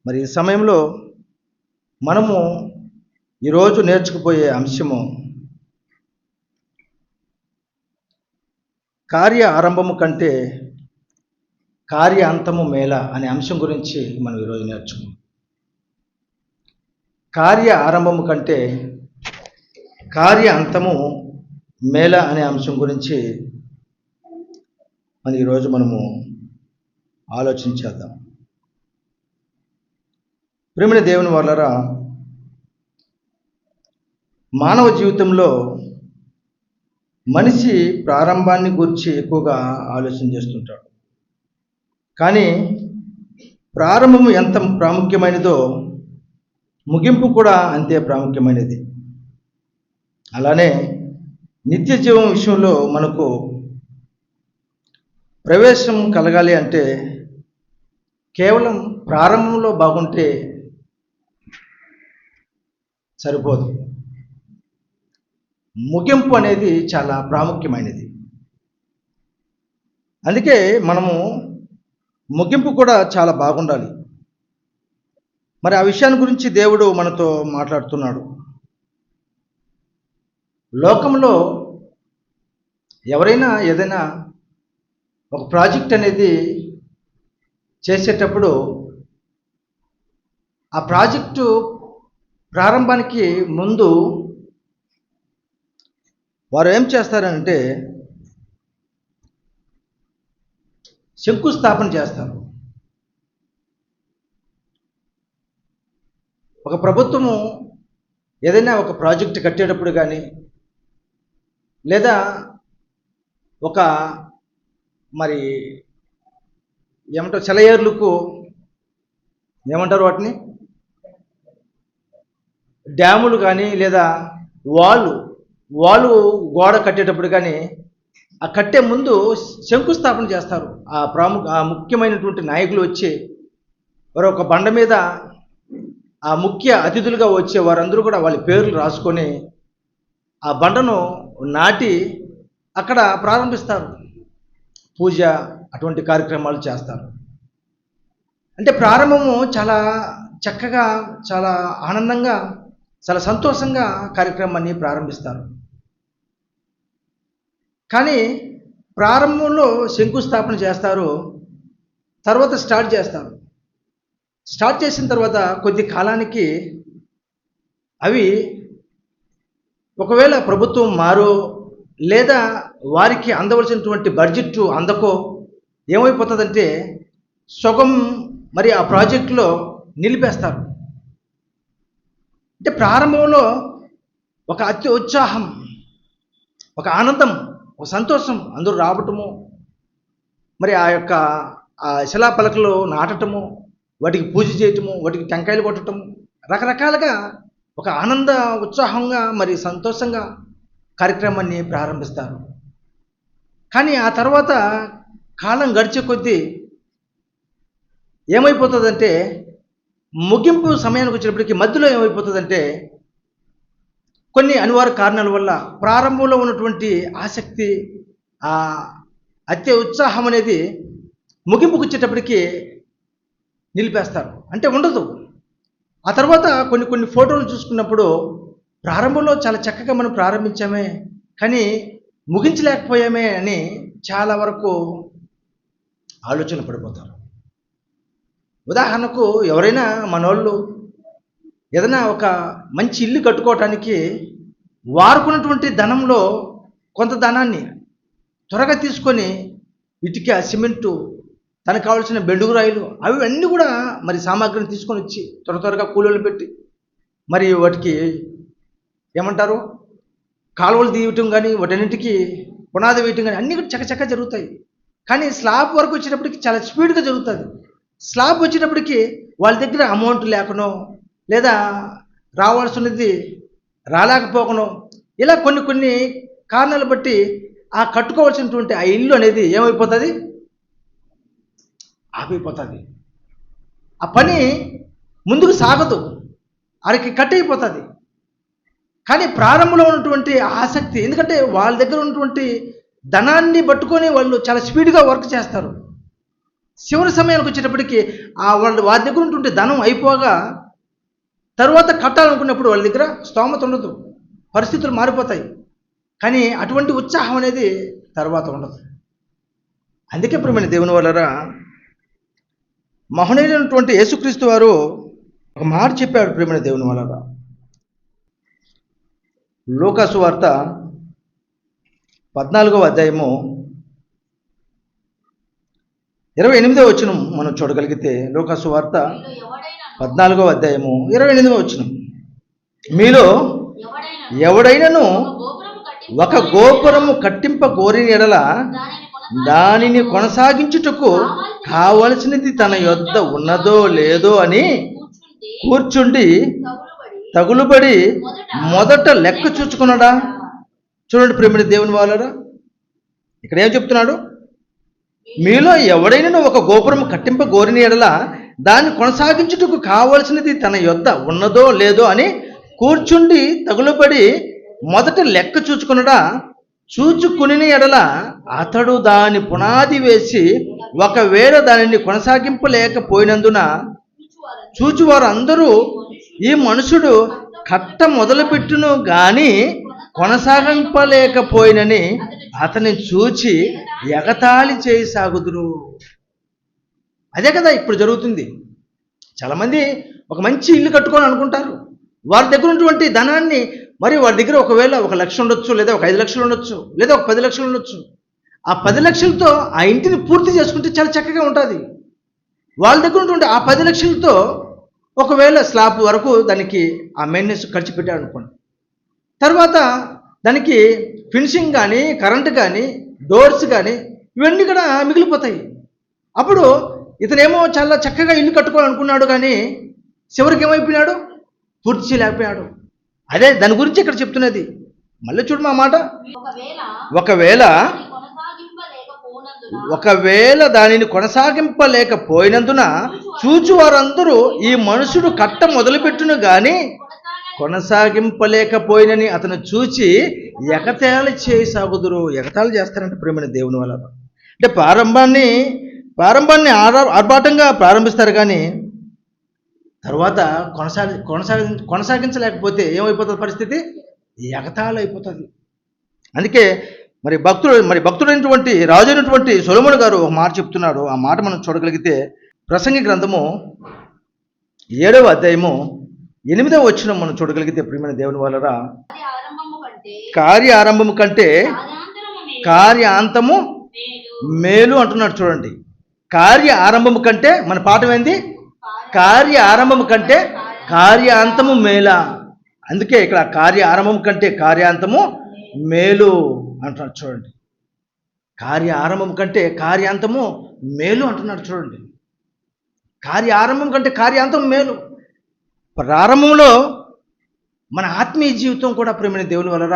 మరి ఈ సమయంలో మనము ఈరోజు నేర్చుకుపోయే అంశము కార్య ఆరంభము కంటే కార్య అంతము మేల అనే అంశం గురించి మనం ఈరోజు నేర్చుకున్నాం. కార్య ఆరంభము కంటే కార్య అంతము మేల అనే అంశం గురించి ఈరోజు మనము ఆలోచించేద్దాం. ప్రియమైన దేవుని వల్లరా, మానవ జీవితంలో మనిషి ప్రారంభాన్ని గురించి ఎక్కువగా ఆలోచన చేస్తుంటాడు. కానీ ప్రారంభము ఎంత ప్రాముఖ్యమైనదో ముగింపు కూడా అంతే ప్రాముఖ్యమైనది. అలానే నిత్య జీవం విషయంలో మనకు ప్రవేశం కలగాలి అంటే కేవలం ప్రారంభంలో బాగుంటే సరిపోదు. ముగింపు అనేది చాలా ప్రాముఖ్యమైనది. అందుకే మనము ముగింపు కూడా చాలా బాగుండాలి. మరి ఆ విషయాన్ని గురించి దేవుడు మనతో మాట్లాడుతున్నాడు. లోకంలో ఎవరైనా ఏదైనా ఒక ప్రాజెక్ట్ అనేది చేసేటప్పుడు ఆ ప్రాజెక్టు ప్రారంభానికి ముందు వారు ఏం చేస్తారంటే శంకుస్థాపన చేస్తారు. ఒక ప్రభుత్వము ఏదైనా ఒక ప్రాజెక్ట్ కట్టేటప్పుడు కానీ లేదా ఒక మరి ఏమంటారు సెలయేర్లకు ఏమంటారు వాటిని డ్యాములు కానీ లేదా వాళ్ళు గోడ కట్టేటప్పుడు కానీ ఆ కట్టే ముందు శంకుస్థాపన చేస్తారు. ఆ ముఖ్యమైనటువంటి నాయకులు వచ్చి ఒక బండ మీద ఆ ముఖ్య అతిథులుగా వచ్చే వారందరూ కూడా వాళ్ళ పేర్లు రాసుకొని ఆ బండను నాటి అక్కడ ప్రారంభిస్తారు. పూజ అటువంటి కార్యక్రమాలు చేస్తారు. అంటే ప్రారంభము చాలా చక్కగా, చాలా ఆనందంగా, చాలా సంతోషంగా కార్యక్రమాన్ని ప్రారంభిస్తారు. కానీ ప్రారంభంలో శంకుస్థాపన చేస్తారు, తర్వాత స్టార్ట్ చేస్తారు. స్టార్ట్ చేసిన తర్వాత కొద్ది కాలానికి అవి ఒకవేళ ప్రభుత్వం మారో లేదా వారికి అందవలసినటువంటి బడ్జెట్ అందకో ఏమైపోతుందంటే సగం మరి ఆ ప్రాజెక్టులో నిలిపేస్తారు. అంటే ప్రారంభంలో ఒక ఉత్సాహం, ఒక ఆనందం, ఒక సంతోషం అందరూ రావటము, మరి ఆ యొక్క ఆ శిలాపలకలు నాటటము, వాటికి పూజ చేయటము, వాటికి టెంకాయలు కొట్టటము, రకరకాలుగా ఒక ఆనంద ఉత్సాహంగా మరి సంతోషంగా కార్యక్రమాన్ని ప్రారంభిస్తారు. కానీ ఆ తర్వాత కాలం గడిచే కొద్దీ ఏమైపోతుందంటే ముగింపు సమయానికి వచ్చినప్పటికీ మధ్యలో ఏమైపోతుందంటే కొన్ని అనివార్య కారణాల వల్ల ప్రారంభంలో ఉన్నటువంటి ఆసక్తి, ఆ అత్య ఉత్సాహం అనేది ముగింపుకు వచ్చేటప్పటికి నిలిపేస్తారు. అంటే ఉండదు. ఆ తర్వాత కొన్ని ఫోటోలు చూసుకున్నప్పుడు ప్రారంభంలో చాలా చక్కగా మనం ప్రారంభించామే కానీ ముగించలేకపోయామే అని చాలా వరకు ఆలోచన పడిపోతారు. ఉదాహరణకు ఎవరైనా మనోళ్ళు ఏదైనా ఒక మంచి ఇల్లు కట్టుకోవటానికి వారుకున్నటువంటి ధనంలో కొంత ధనాన్ని త్వరగా తీసుకొని ఇటుక, సిమెంటు, తనకు కావాల్సిన బెండుగురాయిలు అవి అన్నీ కూడా మరి సామాగ్రిని తీసుకొని వచ్చి త్వరగా కూలీలు పెట్టి మరి వాటికి ఏమంటారు కాలువలు తీయటం కానీ వాటన్నింటికి పునాది వేయటం కానీ అన్నీ కూడా చక్కచక్క జరుగుతాయి. కానీ స్లాబ్ వరకు వచ్చేటప్పటికి చాలా స్పీడ్గా జరుగుతుంది. స్లాబ్ వచ్చేటప్పటికి వాళ్ళ దగ్గర అమౌంట్ లేకనో లేదా రావాల్సినది రాలేకపోకనో ఇలా కొన్ని కారణాలు బట్టి ఆ కట్టుకోవాల్సినటువంటి ఆ ఇల్లు అనేది ఏమైపోతుంది, ఆగిపోతుంది. ఆ పని ముందుకు సాగదు, అరికి కట్ అయిపోతుంది. కానీ ప్రారంభంలో ఉన్నటువంటి ఆసక్తి, ఎందుకంటే వాళ్ళ దగ్గర ఉన్నటువంటి ధనాన్ని పట్టుకొని వాళ్ళు చాలా స్పీడ్గా వర్క్ చేస్తారు. చివరి సమయానికి వచ్చేటప్పటికి వారి దగ్గర ఉంటుంటే ధనం అయిపోగా తర్వాత కట్టాలనుకున్నప్పుడు వాళ్ళ దగ్గర స్తోమత ఉండదు, పరిస్థితులు మారిపోతాయి. కానీ అటువంటి ఉత్సాహం అనేది తర్వాత ఉండదు. అందుకే ప్రియమైన దేవుని వలన మహనీయులైనటువంటి యేసుక్రీస్తు వారు ఒక మాట చెప్పాడు. ప్రియమైన దేవుని వలన లూకా సువార్త 14వ అధ్యాయము 28వ వచనం మనం చూడగలిగితే, లూకా సువార్త 14వ అధ్యాయము 28వ వచనం, మీలో ఎవడైనను ఒక గోపురము కట్టింప కోరిన ఎడల దానిని కొనసాగించుటకు కావలసినది తన యొద్ద ఉన్నదో లేదో అని కూర్చుండి తగులుబడి మొదట లెక్క చూచుకున్నాడా? చూడండి ప్రియమైన దేవుని వాళ్ళరా, ఇక్కడ ఏం చెప్తున్నాడు? మీలో ఎవడైనా ఒక గోపురం కట్టింప గోరిన ఎడల దాన్ని కొనసాగించుటకు కావలసినది తన యొద్ద ఉన్నదో లేదో అని కూర్చుండి తగులుబడి మొదట లెక్క చూచుకున్నడా? చూచుకుని ఎడల అతడు దాని పునాది వేసి ఒకవేళ దానిని కొనసాగింపలేకపోయినందున చూచువారు అందరూ ఈ మనుషుడు కట్ట మొదలుపెట్టును గాని కొనసాగింపలేకపోయినని అతన్ని చూచి ఎగతాళి చేయసాగుదురు. అదే కదా ఇప్పుడు జరుగుతుంది. చాలామంది ఒక మంచి ఇల్లు కట్టుకోవాలని అనుకుంటారు. వారి దగ్గర ఉన్నటువంటి ధనాన్ని, మరి వారి దగ్గర ఒకవేళ 1 లక్ష ఉండొచ్చు, లేదా ఒక 5 లక్షలు ఉండొచ్చు, లేదా ఒక 10 లక్షలు ఉండొచ్చు. ఆ 10 లక్షలతో ఆ ఇంటిని పూర్తి చేసుకుంటే చాలా చక్కగా ఉంటుంది. వాళ్ళ దగ్గర ఉన్నటువంటి ఆ 10 లక్షలతో ఒకవేళ స్లాబ్ వరకు దానికి ఆ మెయింటెనెన్స్ ఖర్చు పెట్టాడు అనుకోండి, తర్వాత దానికి ఫినిషింగ్ కానీ, కరెంటు కానీ, డోర్స్ కానీ ఇవన్నీ కూడా మిగిలిపోతాయి. అప్పుడు ఇతనేమో చాలా చక్కగా ఇల్లు కట్టుకోవాలనుకున్నాడు, కానీ చివరికి ఏమైపోయినాడు? పూర్తి చేయలేకపోయాడు. అదే దాని గురించి ఇక్కడ చెప్తున్నది. మళ్ళీ చూడు మా మాట, ఒకవేళ దానిని కొనసాగింపలేకపోయినందున చూచువారందరూ ఈ మనుషుడు కట్ట మొదలుపెట్టును గాని కొనసాగింపలేకపోయినని అతను చూచి ఎగతాళి చేయసాగుదురు. ఎగతాళి చేస్తారంటే ప్రేమైన దేవుని వల్ల. అంటే ప్రారంభాన్ని ఆర్భాటంగా ప్రారంభిస్తారు, కానీ తర్వాత కొనసాగించలేకపోతే ఏమైపోతుంది పరిస్థితి? ఎగతాళి అయిపోతుంది. అందుకే భక్తుడైనటువంటి రాజు అయినటువంటి సొలొమోను గారు ఒక మాట చెప్తున్నాడు. ఆ మాట మనం చూడగలిగితే ప్రసంగి గ్రంథము 7వ అధ్యాయము 8వ వచనం మనం చూడగలిగితే, ప్రియమైన దేవుని వలన కార్య ఆరంభము కంటే కార్యాంతము మేలు అంటున్నాడు. చూడండి, కార్య ఆరంభము కంటే, మన పాఠం ఏంది? కార్య ఆరంభము కంటే కార్యాంతము మేలా. అందుకే ఇక్కడ కార్య ఆరంభం కంటే కార్యాంతము మేలు అంటున్నాడు. చూడండి, కార్య ఆరంభం కంటే కార్యాంతము మేలు అంటున్నాడు. చూడండి, కార్య ఆరంభం కంటే కార్యాంతం మేలు. ప్రారంభంలో మన ఆత్మీయ జీవితం కూడా ప్రేమైన దేవుని వలన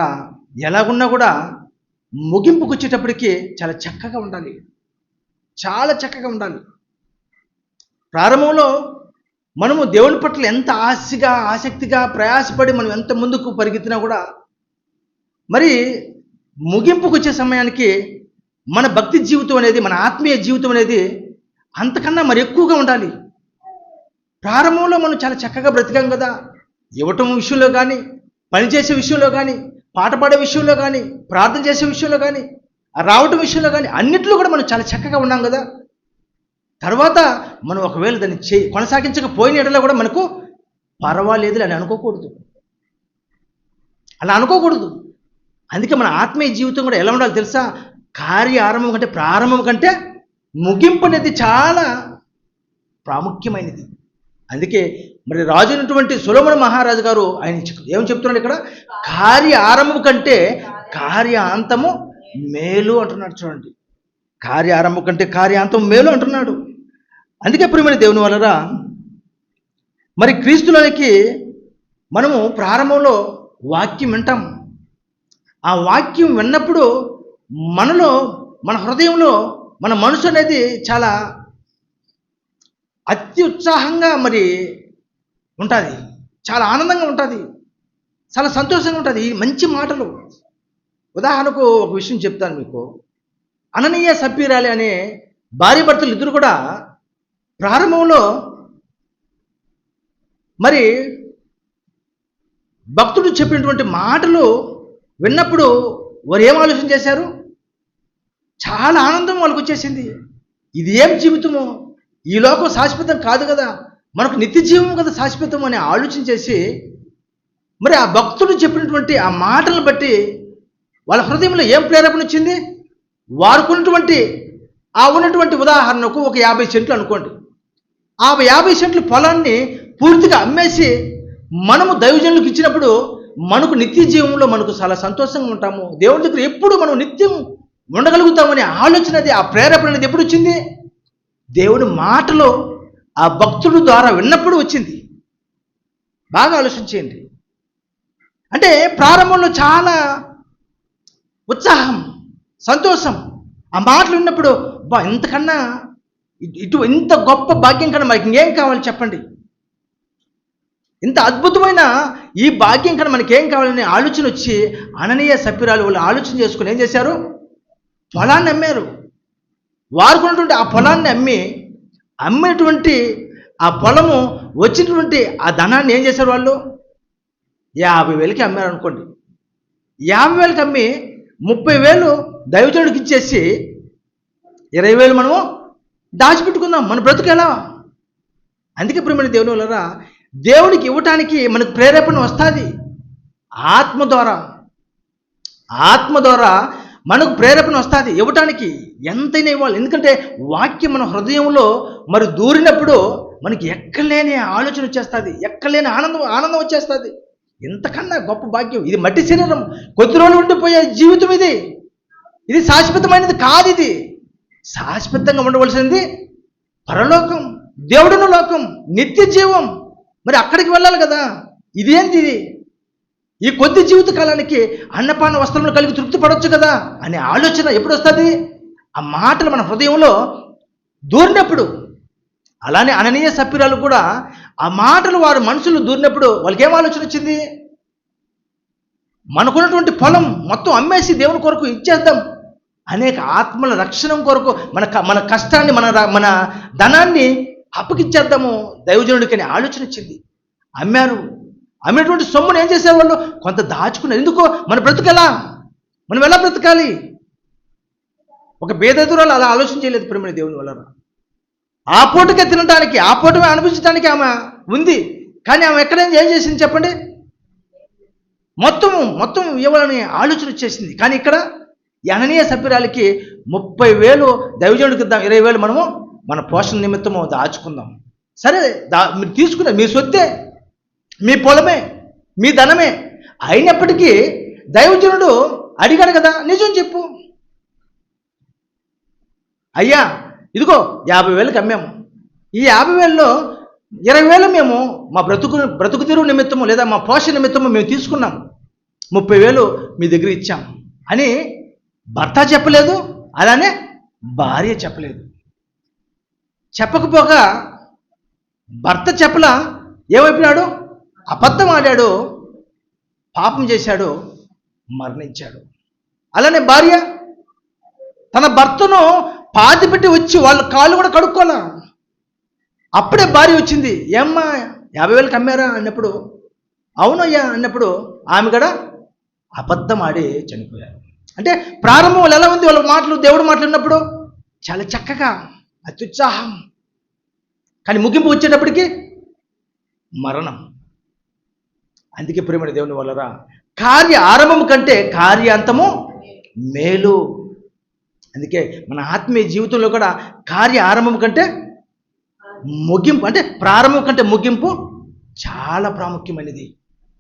ఎలాగున్నా కూడా ముగింపుకు వచ్చేటప్పటికి చాలా చక్కగా ఉండాలి, చాలా చక్కగా ఉండాలి. ప్రారంభంలో మనము దేవుని పట్ల ఎంత ఆశగా, ఆసక్తిగా, ప్రయాసపడి మనం ఎంత ముందుకు పరిగెత్తినా కూడా మరి ముగింపుకు వచ్చే సమయానికి మన భక్తి జీవితం అనేది, మన ఆత్మీయ జీవితం అనేది అంతకన్నా మరి ఎక్కువగా ఉండాలి. ప్రారంభంలో మనం చాలా చక్కగా బ్రతికాం కదా, ఇవ్వటం విషయంలో కానీ, పనిచేసే విషయంలో కానీ, పాట పాడే విషయంలో కానీ, ప్రార్థన చేసే విషయంలో కానీ, రావటం విషయంలో కానీ, అన్నింటిలో కూడా మనం చాలా చక్కగా ఉన్నాం కదా. తర్వాత మనం ఒకవేళ దాన్ని కొనసాగించకపోయిన ఎడలో కూడా మనకు పర్వాలేదు అని అనుకోకూడదు, అలా అనుకోకూడదు. అందుకే మన ఆత్మీయ జీవితం కూడా ఎలా ఉండాలి తెలుసా? కార్య ఆరంభం కంటే, ప్రారంభం కంటే ముగింపు అనేది చాలా ప్రాముఖ్యమైనది. అందుకే మరి రాజు అయినటువంటి సొలొమోను మహారాజు గారు ఆయన ఏమని చెప్తున్నాడు ఇక్కడ? కార్య ఆరంభం కంటే కార్యాంతము మేలు అంటున్నాడు. చూడండి, కార్య ఆరంభం కంటే కార్యాంతం మేలు అంటున్నాడు. అందుకే ప్రియమైన దేవుని వలన మరి క్రీస్తులోనికి మనము ప్రారంభంలో వాక్యం వింటాం. ఆ వాక్యం విన్నప్పుడు మనలో, మన హృదయంలో, మన మనసు అనేది చాలా అత్యుత్సాహంగా మరి ఉంటుంది, చాలా ఆనందంగా ఉంటుంది, చాలా సంతోషంగా ఉంటుంది. ఈ మంచి మాటలు, ఉదాహరణకు ఒక విషయం చెప్తాను మీకు. అననీయ సప్పీరాలి అనే భార్య భర్తలు ఇద్దరు కూడా ప్రారంభంలో మరి భక్తుడు చెప్పినటువంటి మాటలు విన్నప్పుడు వారు ఏం ఆలోచన చేశారు? చాలా ఆనందం వాళ్ళకు వచ్చేసింది. ఇది ఏం జీవితము, ఈ లోకం శాశ్వతం కాదు కదా, మనకు నిత్య జీవం కదా శాశ్వతం అని ఆలోచన చేసి మరి ఆ భక్తుడు చెప్పినటువంటి ఆ మాటలను బట్టి వాళ్ళ హృదయంలో ఏం ప్రేరేపణ వచ్చింది? వారుకున్నటువంటి ఉన్నటువంటి ఉదాహరణకు ఒక 50 సెంట్లు అనుకోండి. ఆ 50 సెంట్ల పొలాన్ని పూర్తిగా అమ్మేసి మనము దైవజనులకు ఇచ్చినప్పుడు మనకు నిత్య జీవంలో మనకు చాలా సంతోషంగా ఉంటాము, దేవుడి దగ్గర ఎప్పుడు మనం నిత్యం ఉండగలుగుతామనే ఆలోచన అది, ఆ ప్రేరేపణ అనేది ఎప్పుడు వచ్చింది? దేవుడి మాటలో ఆ భక్తుడు ద్వారా విన్నప్పుడు వచ్చింది. బాగా ఆలోచించేయండి. అంటే ప్రారంభంలో చాలా ఉత్సాహం, సంతోషం. ఆ మాటలు విన్నప్పుడు ఇంతకన్నా ఇంత గొప్ప భాగ్యం కన్నా మనకి ఇంకేం కావాలి చెప్పండి? ఇంత అద్భుతమైన ఈ భాగ్యం కన్నా మనకేం కావాలనే ఆలోచన వచ్చి అననీయ సప్పిరాలు వాళ్ళు ఆలోచన చేసుకుని ఏం చేశారు? పొలాన్ని అమ్మారు. వారుకున్నటువంటి ఆ పొలాన్ని అమ్మేటువంటి ఆ పొలము వచ్చినటువంటి ఆ ధనాన్ని ఏం చేశారు? వాళ్ళు 50,000కి అమ్మారు అనుకోండి. 50,000కి అమ్మి 30,000 దైవజనుడికి ఇచ్చేసి 20,000 మనము దాచిపెట్టుకుందాం, మన బ్రతుకు ఎలా? అందుకే ప్రియమైన దేవుని వల్ల దేవునికి ఇవ్వటానికి మనకు ప్రేరేపణ వస్తుంది. ఆత్మ ద్వారా మనకు ప్రేరేపణ వస్తుంది ఇవ్వటానికి. ఎంతైనా ఇవ్వాలి. ఎందుకంటే వాక్యం మన హృదయంలో మరి దూరినప్పుడు మనకి ఎక్కలేని ఆలోచన వచ్చేస్తుంది, ఎక్కలేని ఆనందం వచ్చేస్తుంది. ఇంతకన్నా గొప్ప భాగ్యం ఇది. మట్టి శరీరం, కొద్ది రోజులు ఉండిపోయే జీవితం ఇది శాశ్వతమైనది కాదు. ఇది శాశ్వతంగా ఉండవలసింది పరలోకం, దేవుడున్న లోకం, నిత్య జీవం. మరి అక్కడికి వెళ్ళాలి కదా. ఇదేంటి ఇది? ఈ కొద్ది జీవిత కాలానికి అన్నపాన వస్త్రములు కలిగి తృప్తి పడవచ్చు కదా అనే ఆలోచన ఎప్పుడు వస్తుంది? ఆ మాటలు మన హృదయంలో దూరినప్పుడు. అలానే అననీయ సప్పిరాలు కూడా ఆ మాటలు వారు మనసులో దూరినప్పుడు వాళ్ళకి ఏం ఆలోచన వచ్చింది? మనకున్నటువంటి పొలం మొత్తం అమ్మేసి దేవుని కొరకు ఇచ్చేద్దాం, అనేక ఆత్మల రక్షణ కొరకు మన కష్టాన్ని మన ధనాన్ని అప్పగిచ్చేద్దాము దైవజనుడికి అనే ఆలోచన వచ్చింది. అమ్మేటువంటి సొమ్మును ఏం చేసేవాళ్ళు? కొంత దాచుకున్నారు. ఎందుకో మన బ్రతుకెలా, మనం ఎలా బ్రతకాలి? ఒక బేదెదురాలు అలా ఆలోచన చేయలేదు ప్రేమ దేవుని వల్ల. ఆ పూటకే తినడానికి, ఆ పూటమే అనిపించడానికి ఆమె ఉంది. కానీ ఆమె ఏం చేసింది చెప్పండి? మొత్తం ఇవ్వాలని ఆలోచన వచ్చేసింది. కానీ ఇక్కడ అననీయ సప్పిరాలకి 30,000 దైవజనుడికి ఇద్దాం, 20,000 మనము మన పోషణ నిమిత్తము దాచుకుందాం. సరే, మీరు తీసుకున్నారు, మీ సొత్తే, మీ పొలమే, మీ ధనమే. అయినప్పటికీ దైవజనుడు అడిగాడు కదా, నిజం చెప్పు అయ్యా, ఇదిగో 50,000కి అమ్మాము, ఈ 50,000లో 20,000 మేము మా బ్రతుకు తెరువు నిమిత్తము లేదా మా పోషణ నిమిత్తము మేము తీసుకున్నాం, 30,000 మీ దగ్గర ఇచ్చాం అని భర్త చెప్పలేదు, అలానే భార్య చెప్పలేదు. చెప్పకపోగా భర్త చెప్పలా, ఏమైపోయినాడు? అబద్ధం ఆడాడు, పాపం చేశాడు, మరణించాడు. అలానే భార్య తన భర్తను పాతిపెట్టి వచ్చి వాళ్ళ కాళ్ళు కూడా కడుక్కోలా. అప్పుడే భార్య వచ్చింది, ఏమ్మా 50,000కి అమ్మారా అన్నప్పుడు, అవునయ్యా అన్నప్పుడు ఆమె కూడా అబద్ధం ఆడి చనిపోయారు. అంటే ప్రారంభంలో ఎలా ఉంది వాళ్ళ మాటలు, దేవుడు మాట్లాడినప్పుడు చాలా చక్కగా అత్యుత్సాహం, కానీ ముగింపు వచ్చేటప్పటికి మరణం. అందుకే ప్రేమ దేవుని వల్లరా కార్య ఆరంభము కంటే కార్యాంతము మేలు. అందుకే మన ఆత్మీయ జీవితంలో కూడా కార్య ఆరంభం కంటే ముగింపు, అంటే ప్రారంభం కంటే ముగింపు చాలా ప్రాముఖ్యమైనది.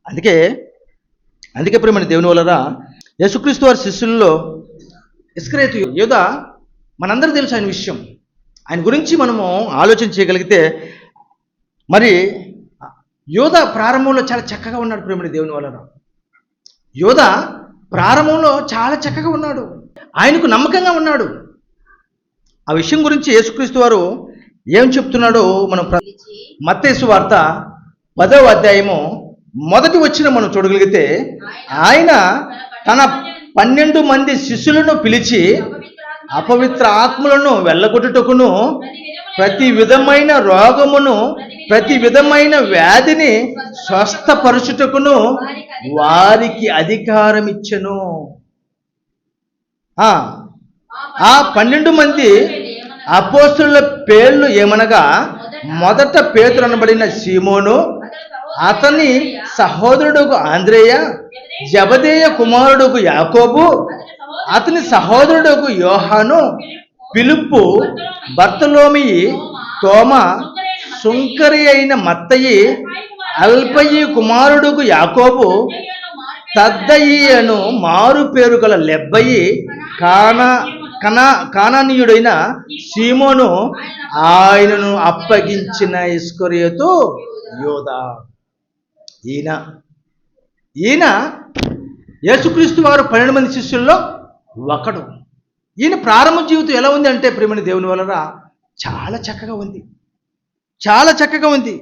అందుకే ప్రేమ దేవుని వల్లరా యేసుక్రీస్తు వారి శిష్యుల్లో ఇస్కరియోతు యూదా మనందరూ తెలుసు ఆయన విషయం. ఆయన గురించి మనము ఆలోచన చేయగలిగితే మరి యూదా ప్రారంభంలో చాలా చక్కగా ఉన్నాడు ప్రేమ దేవుని వలన. యూదా ప్రారంభంలో చాలా చక్కగా ఉన్నాడు, ఆయనకు నమ్మకంగా ఉన్నాడు. ఆ విషయం గురించి యేసుక్రీస్తు వారు ఏం చెప్తున్నాడో మనం మత్తయి సువార్త 10వ అధ్యాయము మొదటి వచనం మనం చూడగలిగితే, ఆయన తన 12 మంది శిష్యులను పిలిచి అపవిత్ర ఆత్మలను వెళ్ళగొట్టుటకును, ప్రతి విధమైన రోగమును, ప్రతి విధమైన వ్యాధిని స్వస్థపరచుటకును వారికి అధికారం ఇచ్చెను. ఆ 12 మంది అపోస్తలుల పేర్లు ఏమనగా, మొదట పేతురు అనబడిన సీమోను, అతని సహోదరుడుకు ఆంద్రేయ, జబదేయ కుమారుడుకు యాకోబు, అతని సహోదరుడుకు యోహాను, ఫిలిప్పు, బర్తలోమియి, తోమా, సుంకరి అయిన మత్తయి, అల్పయి కుమారుడుకు యాకోబు, తద్దయి అను మారు పేరు గల లెబ్బయి, కానానీయుడైన సీమోను, ఆయనను అప్పగించిన ఇస్కరియోతు యోదా. ఈయన యేసుక్రీస్తు వారు 12 మంది శిష్యుల్లో ఒకడు. ఈయన ప్రారంభ జీవితం ఎలా ఉంది అంటే, ప్రియమైన దేవుని వలన చాలా చక్కగా ఉంది, చాలా చక్కగా ఉంది.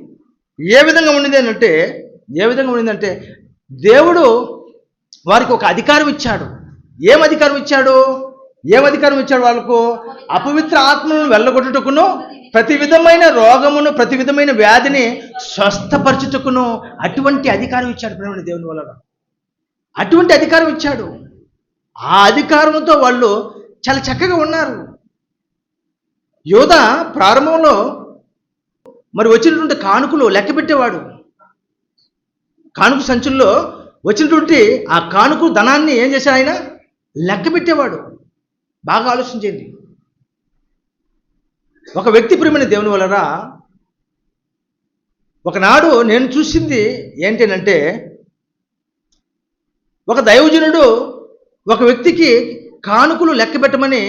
ఏ విధంగా ఉండిందంటే దేవుడు వారికి ఒక అధికారం ఇచ్చాడు. ఏం అధికారం ఇచ్చాడు వాళ్ళకు? అపవిత్ర ఆత్మలను వెళ్ళగొట్టుటకును, ప్రతి విధమైన రోగమును, ప్రతి విధమైన వ్యాధిని స్వస్థపరచుటకును అటువంటి అధికారం ఇచ్చాడు ప్రియమైన దేవుని వలన. అటువంటి అధికారం ఇచ్చాడు. ఆ అధికారంతో వాళ్ళు చాలా చక్కగా ఉన్నారు. యోధా ప్రారంభంలో మరి వచ్చినటువంటి కానుకలు లెక్క పెట్టేవాడు. కానుక సంచుల్లో వచ్చినటువంటి ఆ కానుక ధనాన్ని ఏం చేశాడు? ఆయన లెక్క పెట్టేవాడు. బాగా ఆలోచించండి. ఒక వ్యక్తి ప్రియమైన దేవుని వలన ఒకనాడు నేను చూసింది ఏంటంటే, ఒక దైవజనుడు ఒక వ్యక్తికి కానుకలు లెక్క పెట్టమని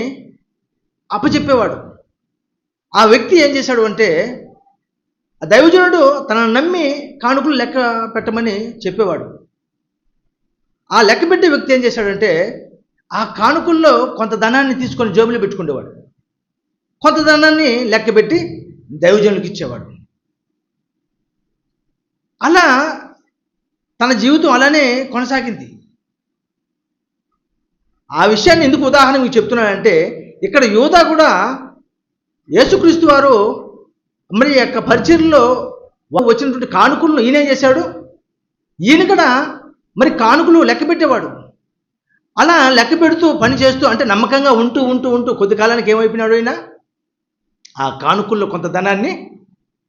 అప్పచెప్పేవాడు. ఆ వ్యక్తి ఏం చేశాడు అంటే, ఆ దైవజనుడు తనను నమ్మి కానుకలు లెక్క పెట్టమని చెప్పేవాడు. ఆ లెక్క పెట్టే వ్యక్తి ఏం చేశాడంటే, ఆ కానుకల్లో కొంత ధనాన్ని తీసుకొని జేబులో పెట్టుకునేవాడు, కొంత ధనాన్ని లెక్క పెట్టి దైవజనులకు ఇచ్చేవాడు. అలా తన జీవితం అలానే కొనసాగింది. ఆ విషయాన్ని ఎందుకు ఉదాహరణ మీకు చెప్తున్నానంటే, ఇక్కడ యూదా కూడా యేసుక్రీస్తు వారు మరి యొక్క పరిచర్యలో వచ్చినటువంటి కానుకలను ఈయనేం చేశాడు? ఈయన కూడా మరి కానుకలు లెక్క పెట్టేవాడు. అలా లెక్క పెడుతూ పని చేస్తూ, అంటే నమ్మకంగా ఉంటూ కొద్ది కాలానికి ఏమైపోయినాడు? ఆయన ఆ కానుకల్లో కొంత ధనాన్ని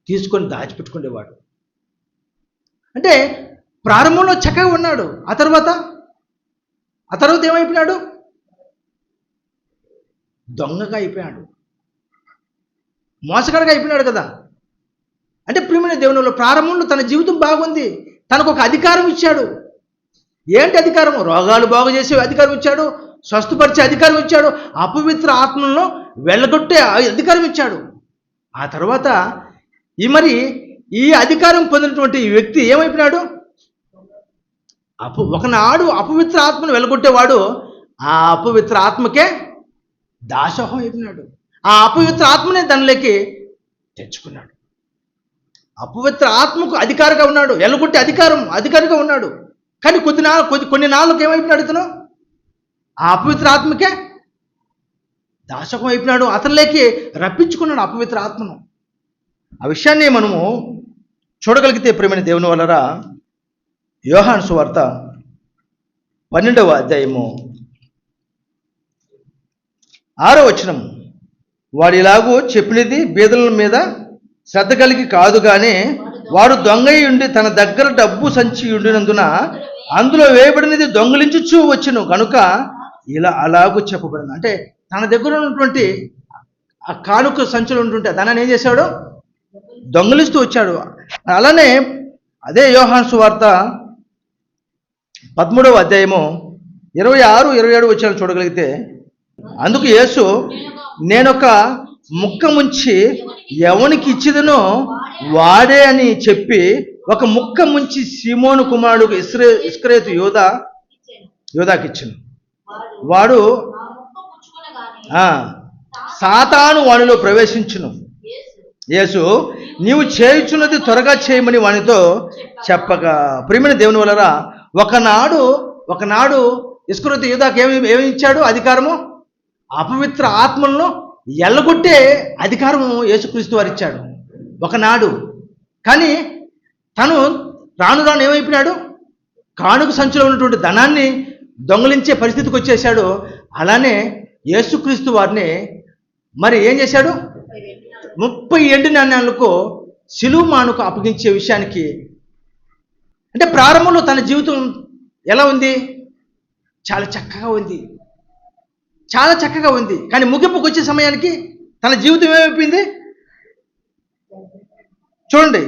తీసుకొని దాచిపెట్టుకునేవాడు. అంటే ప్రారంభంలో చక్కగా ఉన్నాడు. ఆ తర్వాత ఏమైపోయినాడు? దొంగగా అయిపోయాడు, మోసగాడిగా అయిపోయినాడు కదా. అంటే ప్రియమైన దేవునిలో ప్రారంభంలో తన జీవితం బాగుంది. తనకు ఒక అధికారం ఇచ్చాడు. ఏంటి అధికారం? రోగాలు బాగు చేసే అధికారం ఇచ్చాడు, స్వస్థపరిచే అధికారం ఇచ్చాడు, అపవిత్ర ఆత్మలను వెళ్ళగొట్టే అధికారం ఇచ్చాడు. ఆ తర్వాత ఈ అధికారం పొందినటువంటి ఈ వ్యక్తి ఏమైపోయినాడు? ఒకనాడు అపవిత్ర ఆత్మను వెళ్ళగొట్టేవాడు ఆ అపవిత్ర ఆత్మకే దాసోహం అయిపోయినాడు. ఆ అపవిత్ర ఆత్మనే దానిలోకి తెచ్చుకున్నాడు. అపవిత్ర ఆత్మకు అధికారిగా ఉన్నాడు, వెళ్ళగొట్టే అధికారిగా ఉన్నాడు. కానీ కొన్ని నాళ్ళకు ఏమైపోయినాడు? ఇతను ఆ అపవిత్ర ఆత్మకే దాసోహం అయిపోయినాడు. అతనిలోకి రప్పించుకున్నాడు అపవిత్ర ఆత్మను. ఆ విషయాన్ని మనము చూడగలిగితే ప్రియమైన దేవుని వలన యోహాను సువార్త 12వ అధ్యాయము 6వ వచనం, వాడు ఇలాగూ చెప్పినది బీదల మీద శ్రద్ధ కలిగి కాదు కానీ, వాడు దొంగయి ఉండి తన దగ్గర డబ్బు సంచి ఉండినందున అందులో వేయబడినది దొంగిలించుచూ వచ్చును కనుక ఇలా అలాగూ చెప్పబడింది. అంటే తన దగ్గర ఉన్నటువంటి ఆ కానుక సంచులు ఉంటుంటే దాన్ని ఏం చేశాడు? దొంగిలిస్తూ వచ్చాడు. అలానే అదే యోహాను సువార్త 13వ అధ్యాయము 26, 27 వచనాలు చూడగలిగితే, అందుకు యేసు, నేనొక ముక్క ముంచి ఎవనికి ఇచ్చిదనో వాడే అని చెప్పి ఒక ముక్క ముంచి సీమోను కుమారుడు ఇస్కరియోతు యోదాకి ఇచ్చాను. వాడు సాతాను వానిలో ప్రవేశించును. యేసు, నీవు చేయుచున్నది త్వరగా చేయమని వానితో చెప్పగా. ప్రియమైన దేవుని వలన ఒకనాడు ఇస్కరియోతు యోదాకి ఏమి ఇచ్చాడు? అధికారము. అపవిత్ర ఆత్మలను ఎల్లగొట్టే అధికారం యేసుక్రీస్తు వారు ఇచ్చాడు ఒకనాడు. కానీ తను రాను రాను ఏమైపోయినాడు? కానుక సంచిలో ఉన్నటువంటి ధనాన్ని దొంగలించే పరిస్థితికి వచ్చేసాడు. అలానే యేసుక్రీస్తు వారిని మరి ఏం చేశాడు? 30 ఎండు నాణ్యాలకు సిలువ మానుకు అప్పగించే విషయానికి, అంటే ప్రారంభంలో తన జీవితం ఎలా ఉంది? చాలా చక్కగా ఉంది, చాలా చక్కగా ఉంది. కానీ ముగింపుకు వచ్చే సమయానికి తన జీవితం ఏమైపోయింది? చూడండి,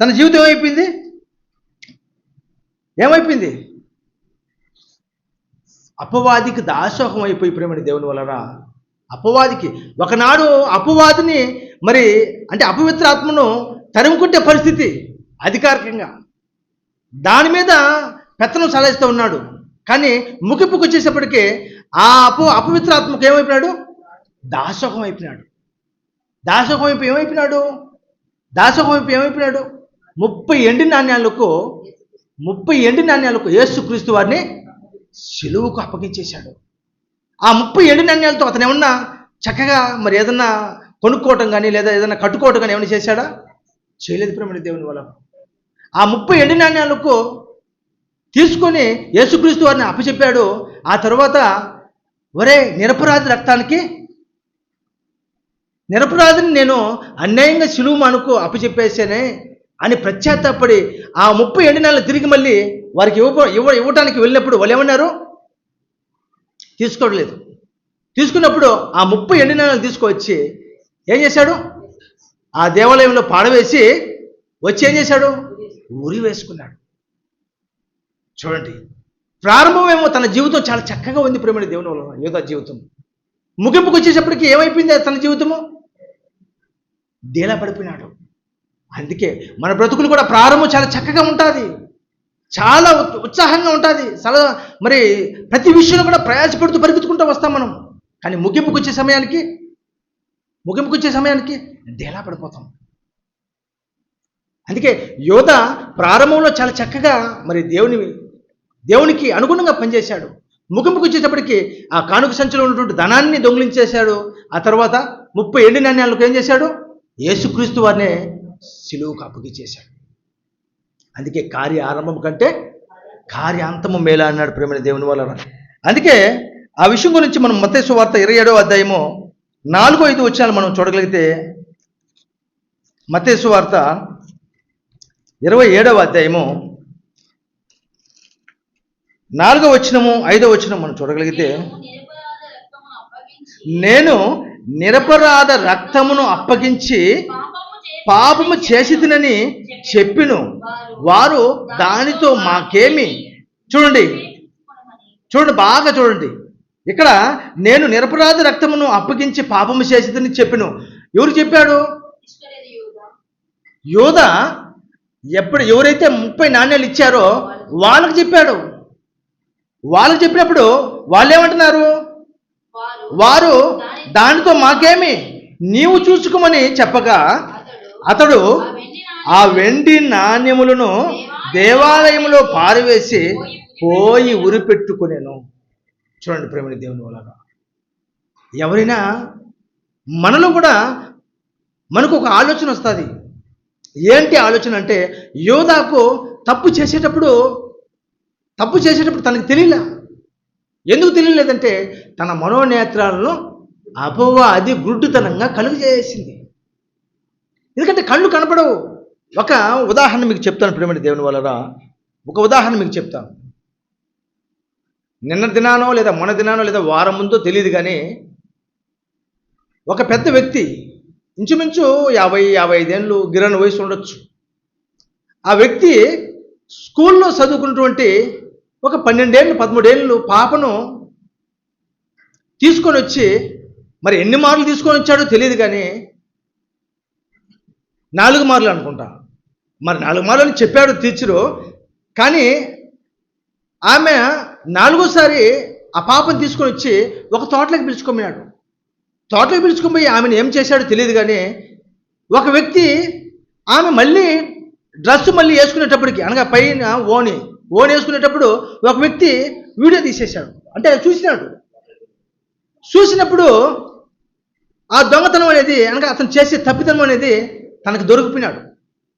తన జీవితం ఏమైపోయింది? ఏమైపోయింది? అపవాదికి దాసోహం అయిపోయి ప్రేమని దేవుని వలన అపవాదికి ఒకనాడు అపవాదిని మరి అంటే అపవిత్ర ఆత్మను తరుముకుంటే పరిస్థితి అధికారికంగా దాని మీద పెత్తనం చలాయిస్తూ ఉన్నాడు. కానీ ముగింపుకు వచ్చేసేపటికే ఆ అపవిత్ర ఆత్మకు ఏమైపోయినాడు? దాసోహం అయిపోయినాడు. దాసోహం అయిపోయి ఏమైపోయినాడు? దాసోహం అయిపోయి ఏమైపోయినాడు? 30 ఎండు నాణ్యాలకు యేసుక్రీస్తు వారిని సిలువకు అప్పగించేశాడు. ఆ 30 ఎండు నాణ్యాలతో అతను ఏమన్నా చక్కగా మరి ఏదన్నా కొనుక్కోవటం కానీ లేదా ఏదైనా కట్టుకోవటం కానీ ఏమైనా చేశాడా? చేయలేదు ప్రేమని దేవుని వల్ల. ఆ 30 ఎండు నాణ్యాలకు తీసుకొని యేసుక్రీస్తు వారిని అప్పచెప్పాడు. ఆ తర్వాత ఒరే నిరపరాధిని నేను అన్యాయంగా సిలువ మానుకు అప్పచెప్పేసానే అని ప్రత్యాత్తాపడి ఆ 30 ఎండు నాణ్యాలు తిరిగి మళ్ళీ వారికి ఇవ్వటానికి వెళ్ళినప్పుడు వాళ్ళు ఏమన్నారు? తీసుకోవట్లేదు. తీసుకున్నప్పుడు ఆ 30 ఎండు నాణ్యాలు తీసుకువచ్చి ఏం చేశాడు? ఆ దేవాలయంలో పాడవేసి వచ్చి ఏం చేశాడు? ఉరి వేసుకున్నాడు. చూడండి, ప్రారంభమేమో తన జీవితం చాలా చక్కగా ఉంది ప్రేమని దేవుని వల్ల యోధా జీవితం. ముగింపుకు వచ్చేటప్పటికి ఏమైపోయింది తన జీవితము? డేలా పడిపోయినాడు. అందుకే మన బ్రతుకులు కూడా ప్రారంభం చాలా చక్కగా ఉంటుంది, చాలా ఉత్సాహంగా ఉంటుంది, చాలా మరి ప్రతి విషయంలో కూడా ప్రయాసపడుతూ పరిగెత్తుకుంటూ వస్తాం మనం. కానీ ముగింపుకు వచ్చే సమయానికి డేలా పడిపోతాం. అందుకే యోధ ప్రారంభంలో చాలా చక్కగా మరి దేవునికి అనుగుణంగా పనిచేశాడు. ముగింపుకు వచ్చేటప్పటికి ఆ కానుక సంచిలో ఉన్నటువంటి ధనాన్ని దొంగిలించేశాడు. ఆ తర్వాత 30 ఎండు నాణ్యాలకు ఏం చేశాడు? యేసుక్రీస్తు వారినే సిలువకు అప్పగించేశాడు. అందుకే కార్య ఆరంభం కంటే కార్యాంతము మేలా అన్నాడు ప్రేమని దేవుని వలన. అందుకే ఆ విషయం గురించి మనం మత్తయి సువార్త 27వ అధ్యాయము 4-5 వచనాలు మనం చూడగలిగితే, మత్తయి సువార్త 27వ అధ్యాయము 4వ వచనము 5వ వచనం మనం చూడగలిగితే, నేను నిరపరాధ రక్తమును అప్పగించి పాపము చేసితినని చెప్పిను, వారు దానితో మాకేమి. చూడండి బాగా చూడండి, ఇక్కడ నేను నిరపరాధ రక్తమును అప్పగించి పాపము చేసితిని చెప్పిను. ఎవరు చెప్పాడు? యోధ ఎవరైతే 30 నాణ్యాలు ఇచ్చారో వాళ్ళకి చెప్పాడు. వాళ్ళకి చెప్పినప్పుడు వాళ్ళు ఏమంటున్నారు? వారు దానితో మాకేమి, నీవు చూసుకోమని చెప్పగా అతడు ఆ వెండి నాణ్యములను దేవాలయంలో పారవేసి పోయి ఉరిపెట్టుకునేను. చూడండి ప్రేమని దేవుని వలన ఎవరైనా మనలో కూడా మనకు ఒక ఆలోచన వస్తుంది. ఏంటి ఆలోచన అంటే, యోధాకు తప్పు చేసేటప్పుడు తనకు తెలియలే. ఎందుకు తెలియలేదంటే తన మనోనేత్రాలను అపవాది గుడ్డుతనంగా కలుగజేసింది. ఎందుకంటే కళ్ళు కనపడవు. ఒక ఉదాహరణ మీకు చెప్తాను ప్రేమని దేవుని వలన. ఒక ఉదాహరణ మీకు చెప్తాను. నిన్న దినానో లేదా మొన్న దినానో లేదా వారం ముందో తెలియదు, కానీ ఒక పెద్ద వ్యక్తి ఇంచుమించు 50-55 ఏళ్ళు గిరణ వయసు ఉండొచ్చు. ఆ వ్యక్తి స్కూల్లో చదువుకున్నటువంటి ఒక 12-13 ఏళ్ళు పాపను తీసుకొని వచ్చి, మరి ఎన్ని మార్లు తీసుకొని వచ్చాడో తెలియదు, కానీ 4 మార్లు అనుకుంటా. మరి 4 మార్లు అని చెప్పాడు టీచరు. కానీ ఆమె 4వసారి ఆ పాపను తీసుకొని వచ్చి ఒక తోటలోకి పిలుచుకోమన్నాడు. తోటలోకి పిలుచుకొని ఆమెను ఏం చేశాడో తెలియదు, కానీ ఒక వ్యక్తి ఆమె మళ్ళీ డ్రెస్ మళ్ళీ వేసుకునేటప్పటికి, అనగా పైన ఓని వేసుకునేటప్పుడు ఒక వ్యక్తి వీడియో తీసేశాడు. అంటే చూసినాడు. చూసినప్పుడు ఆ దొంగతనం అనేది అనగా అతను చేసే తప్పిదనం అనేది తనకు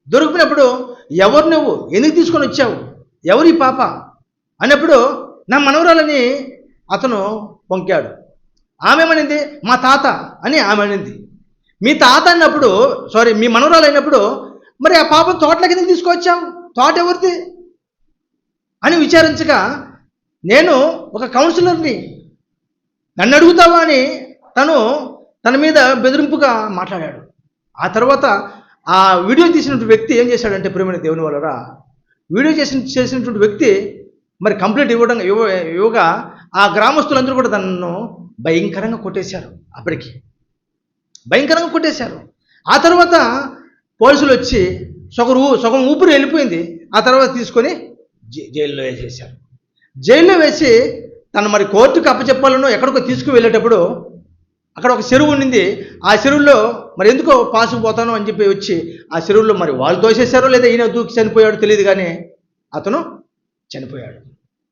దొరికిపోయినప్పుడు ఎవరు నువ్వు ఎందుకు తీసుకొని వచ్చావు, ఎవరు ఈ పాప అన్నప్పుడు నా మనవరాలని అతను పొంకాడు. ఆమె ఏమనింది, మా తాత అని ఆమె అనింది. మీ తాత అన్నప్పుడు మీ మనవరాలు అయినప్పుడు మరి ఆ పాప తోటలోకి ఎందుకు తీసుకొచ్చావు, తోట ఎవరిది అని విచారించగా నేను ఒక కౌన్సిలర్ని, నన్ను అడుగుతావా అని తన మీద బెదిరింపుగా మాట్లాడాడు. ఆ తర్వాత ఆ వీడియో తీసినటువంటి వ్యక్తి ఏం చేశాడంటే, ప్రియమైన దేవుని వలన వీడియో చేసినటువంటి వ్యక్తి మరి కంప్లైంట్ ఇవ్వగా ఆ గ్రామస్తులందరూ కూడా తనను భయంకరంగా కొట్టేశారు. అప్పటికి భయంకరంగా కొట్టేశారు. ఆ తర్వాత పోలీసులు వచ్చి సగం ఊపిరి వెళ్ళిపోయింది. ఆ తర్వాత తీసుకొని జైల్లో వేసేశారు. జైల్లో వేసి తను మరి కోర్టుకు అప్పచెప్పాలనో ఎక్కడికో తీసుకువెళ్ళేటప్పుడు అక్కడ ఒక చెరువు ఉండింది. ఆ చెరువులో మరి ఎందుకో పాసుకుపోతాను అని చెప్పి వచ్చి ఆ చెరువులో మరి వాళ్ళు తోసేశారో లేదా ఈయన దూకి చనిపోయాడో తెలియదు, కానీ అతను చనిపోయాడు.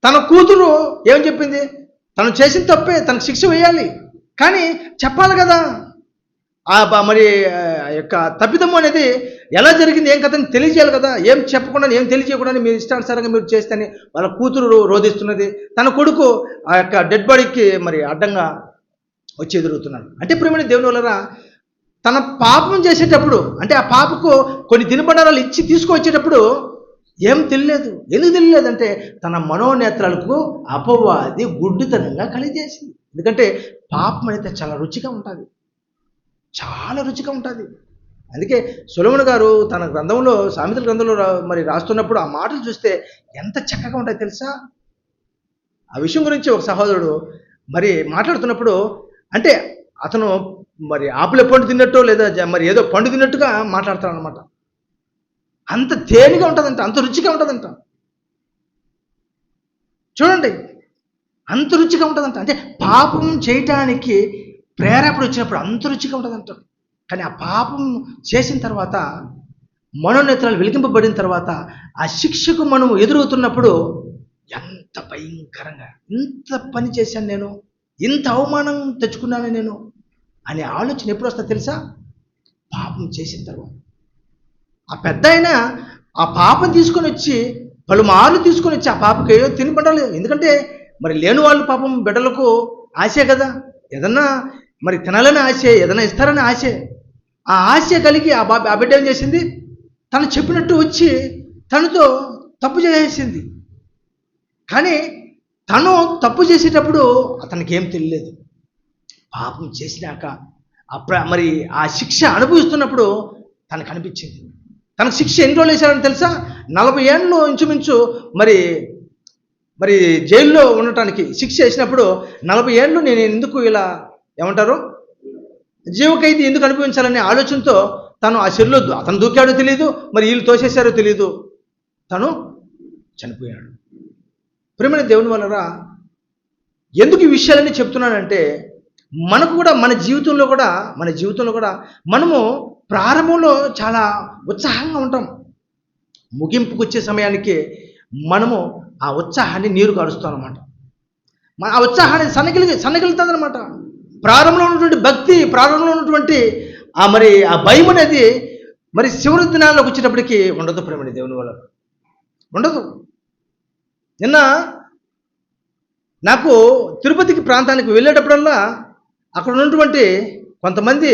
తన కూతురు ఏం చెప్పింది, తను చేసిన తప్పే, తనకు శిక్ష వేయాలి, కానీ చెప్పాలి కదా. మరి యొక్క తప్పిదము అనేది ఎలా జరిగింది, ఏం కథని తెలియజేయాలి కదా. ఏం చెప్పకుండా ఏం తెలియజేయకుండా మీరు ఇష్టానుసారంగా మీరు చేస్తేనే వాళ్ళ కూతురు రోధిస్తున్నది, తన కొడుకు ఆ యొక్క డెడ్ బాడీకి మరి అడ్డంగా వచ్చి ఎదురుగుతున్నాడు. అంటే ప్రియమైన దేవుని వలన తన పాపం చేసేటప్పుడు, అంటే ఆ పాపకు కొన్ని తినుబండారాలు ఇచ్చి తీసుకువచ్చేటప్పుడు ఏం తెలియలేదు. ఎందుకు తెలియలేదంటే తన మనోనేత్రాలకు అపవాది గుడ్డితనంగా కలిగజేసింది. ఎందుకంటే పాపం అయితే చాలా రుచిగా ఉంటుంది, చాలా రుచిగా ఉంటుంది. అందుకే సొలొమోను గారు తన గ్రంథంలో, సామెతల గ్రంథంలో మరి రాస్తున్నప్పుడు ఆ మాటలు చూస్తే ఎంత చక్కగా ఉంటాయి తెలుసా. ఆ విషయం గురించి ఒక సహోదరుడు మరి మాట్లాడుతున్నప్పుడు, అంటే అతను మరి ఆపిల పండు తిన్నట్టు లేదా మరి ఏదో పండు తిన్నట్టుగా మాట్లాడతాడు అనమాట. అంత తేలిగా ఉంటుందంట, అంత రుచిగా ఉంటుందంట. చూడండి, అంత రుచిగా ఉంటుందంట. అంటే పాపం చేయటానికి ప్రేరేపణ వచ్చినప్పుడు అంత రుచిగా ఉంటుందంట. కానీ ఆ పాపం చేసిన తర్వాత, మనోనేత్రాలు వెలిగింపబడిన తర్వాత, ఆ శిక్షకు మనం ఎదురవుతున్నప్పుడు ఎంత భయంకరంగా, ఇంత పని చేశాను నేను, ఇంత అవమానం తెచ్చుకున్నాను నేను అనే ఆలోచన ఎప్పుడు వస్తుందో తెలుసా, పాపం చేసిన తర్వాత. ఆ పెద్ద అయినా ఆ పాపం తీసుకొని వచ్చి పలుమార్లు తీసుకొని వచ్చి ఆ పాపకి ఏదో తినపడాలి. ఎందుకంటే మరి లేని వాళ్ళు పాపం బిడ్డలకు ఆశే కదా, ఏదన్నా మరి తినాలని ఆశే, ఏదైనా ఇస్తారని ఆశే. ఆ ఆశ కలిగి ఆ బిడ్డ ఏం చేసింది, తను చెప్పినట్టు వచ్చి తనతో తప్పు చేసేసింది. కానీ తను తప్పు చేసేటప్పుడు అతనికి ఏం తెలియలేదు. పాపం చేసినాక మరి ఆ శిక్ష అనుభవిస్తున్నప్పుడు తనకు అనిపించింది. తనకు శిక్ష ఎన్ని రోజులు వేశారని తెలుసా, 40 ఏళ్ళు ఇంచుమించు మరి జైల్లో ఉండటానికి శిక్ష వేసినప్పుడు 40 ఏళ్ళు నేను ఎందుకు ఇలా ఏమంటారు జీవ ఖైదీ ఎందుకు అనుభవించాలనే ఆలోచనతో తను ఆ చెరువులో అతను దూకాడో తెలియదు, మరి వీళ్ళు తోసేశారో తెలియదు, తను చనిపోయాడు. ప్రియమైన దేవుని వలన ఎందుకు ఈ విషయాలన్నీ చెప్తున్నానంటే, మనకు కూడా మన జీవితంలో కూడా మనము ప్రారంభంలో చాలా ఉత్సాహంగా ఉంటాం. ముగింపుకు వచ్చే సమయానికి మనము ఆ ఉత్సాహాన్ని నీరు కారుస్తాం అనమాట. ఆ ఉత్సాహాన్ని సన్నగిలుతుంది అనమాట. ప్రారంభంలో ఉన్నటువంటి భక్తి, ప్రారంభంలో ఉన్నటువంటి ఆ భయం అనేది మరి చివరి దినాల్లోకి వచ్చేటప్పటికి ఉండదు. ప్రేమని దేవుని వల్ల ఉండదు. నిన్న నాకు తిరుపతికి ప్రాంతానికి వెళ్ళేటప్పుడల్లా అక్కడ ఉన్నటువంటి కొంతమంది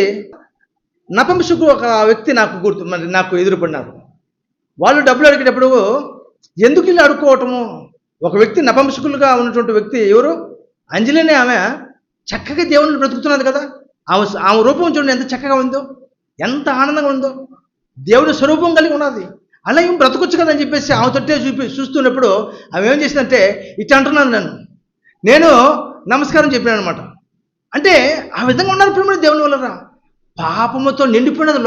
నపంసకు ఒక వ్యక్తి నాకు ఎదురుపడినారు. వాళ్ళు డబ్బులు అడిగేటప్పుడు ఎందుకు ఇలా అడుక్కోవటము, ఒక వ్యక్తి నపంసకులుగా ఉన్నటువంటి వ్యక్తి ఎవరు, అంజలిని, ఆమె చక్కగా దేవుని బ్రతుకుతున్నది కదా, ఆమె రూపం చూడండి ఎంత చక్కగా ఉందో, ఎంత ఆనందంగా ఉందో, దేవుని స్వరూపం కలిగి ఉన్నది. అలా ఏం బ్రతకొచ్చు కదా అని చెప్పేసి ఆమె తొట్టే చూస్తున్నప్పుడు ఆమె ఏం చేసిందంటే ఇట్లా అంటున్నాను, నేను నమస్కారం చెప్పాను అనమాట. అంటే ఆ విధంగా ఉన్నారు ప్రియమైన దేవుని వల్ల. పాపముతో నిండిపోయినది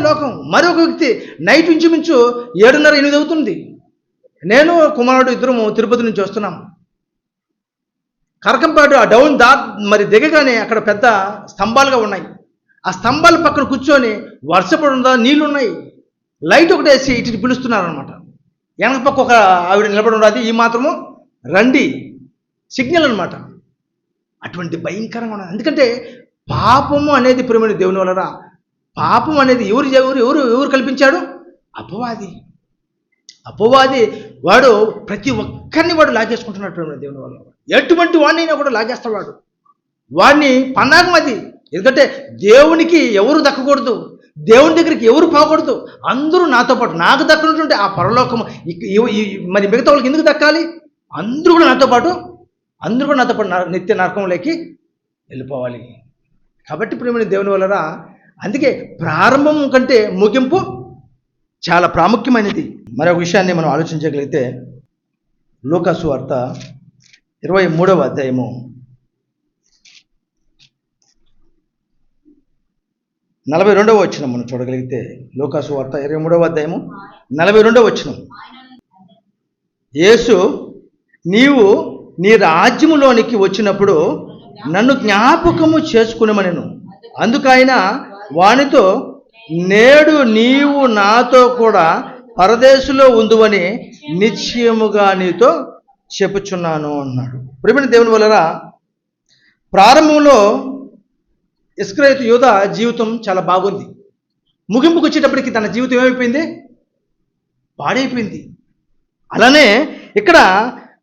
లోకం. మరొక వ్యక్తి నైట్ ఇంచుమించు 7:30-8 అవుతుంది. నేను కుమారుడు ఇద్దరు తిరుపతి నుంచి వస్తున్నాం. కరకంపాడు ఆ డౌన్ మరి దిగగానే అక్కడ పెద్ద స్తంభాలుగా ఉన్నాయి. ఆ స్తంభాల పక్కన కూర్చొని వర్షపడుందా, నీళ్లు ఉన్నాయి, లైట్ ఒకటి వేసి ఇటు పిలుస్తున్నారు అనమాట. వెనక పక్క ఒక ఆవిడ నిలబడి ఉన్నది, ఈ మాత్రము రండి సిగ్నల్ అనమాట. అటువంటి భయంకరంగా ఉన్నది. ఎందుకంటే పాపము అనేది ప్రియమైన దేవుని వలన, పాపం అనేది ఎవరు ఎవరు ఎవరు ఎవరు కల్పించాడు? అపవాది. అపవాది వాడు ప్రతి ఒక్కరిని వాడు లాగేసుకుంటున్నాడు ప్రియమైన దేవుని వలన. ఎటువంటి వాడినైనా కూడా లాగేస్తాడు వాడు. వాడిని పన్నాగం అది. ఎందుకంటే దేవునికి ఎవరు దక్కకూడదు, దేవుని దగ్గరికి ఎవరు పోకూడదు. అందరూ నాతో పాటు, నాకు దక్కనటువంటి ఆ పరలోకము మరి మిగతా వాళ్ళకి ఎందుకు దక్కాలి? అందరూ కూడా నాతో పాటు నిత్య నరకంలోకి వెళ్ళిపోవాలి. కాబట్టి ప్రియమైన దేవుని వలన, అందుకే ప్రారంభం కంటే ముగింపు చాలా ప్రాముఖ్యమైనది. మరొక విషయాన్ని మనం ఆలోచించగలిగితే లూకా సువార్త 23వ అధ్యాయము 42వ వచనం మనం చూడగలిగితే, లూకా సువార్త 23వ అధ్యాయము 42వ వచనం. యేసు, నీవు నీ రాజ్యములోనికి వచ్చినప్పుడు నన్ను జ్ఞాపకము చేసుకునమనెను. అందుకైనా వానితో, నేడు నీవు నాతో కూడా పరదేశంలో ఉందువని నిశ్చయముగా నీతో చెప్పుచున్నాను అన్నాడు. ప్రియమైన దేవుని వలన ప్రారంభంలో ఇస్కరియోతు యూదా జీవితం చాలా బాగుంది. ముగింపుకు వచ్చేటప్పటికి తన జీవితం ఏమైపోయింది? పాడైపోయింది. అలానే ఇక్కడ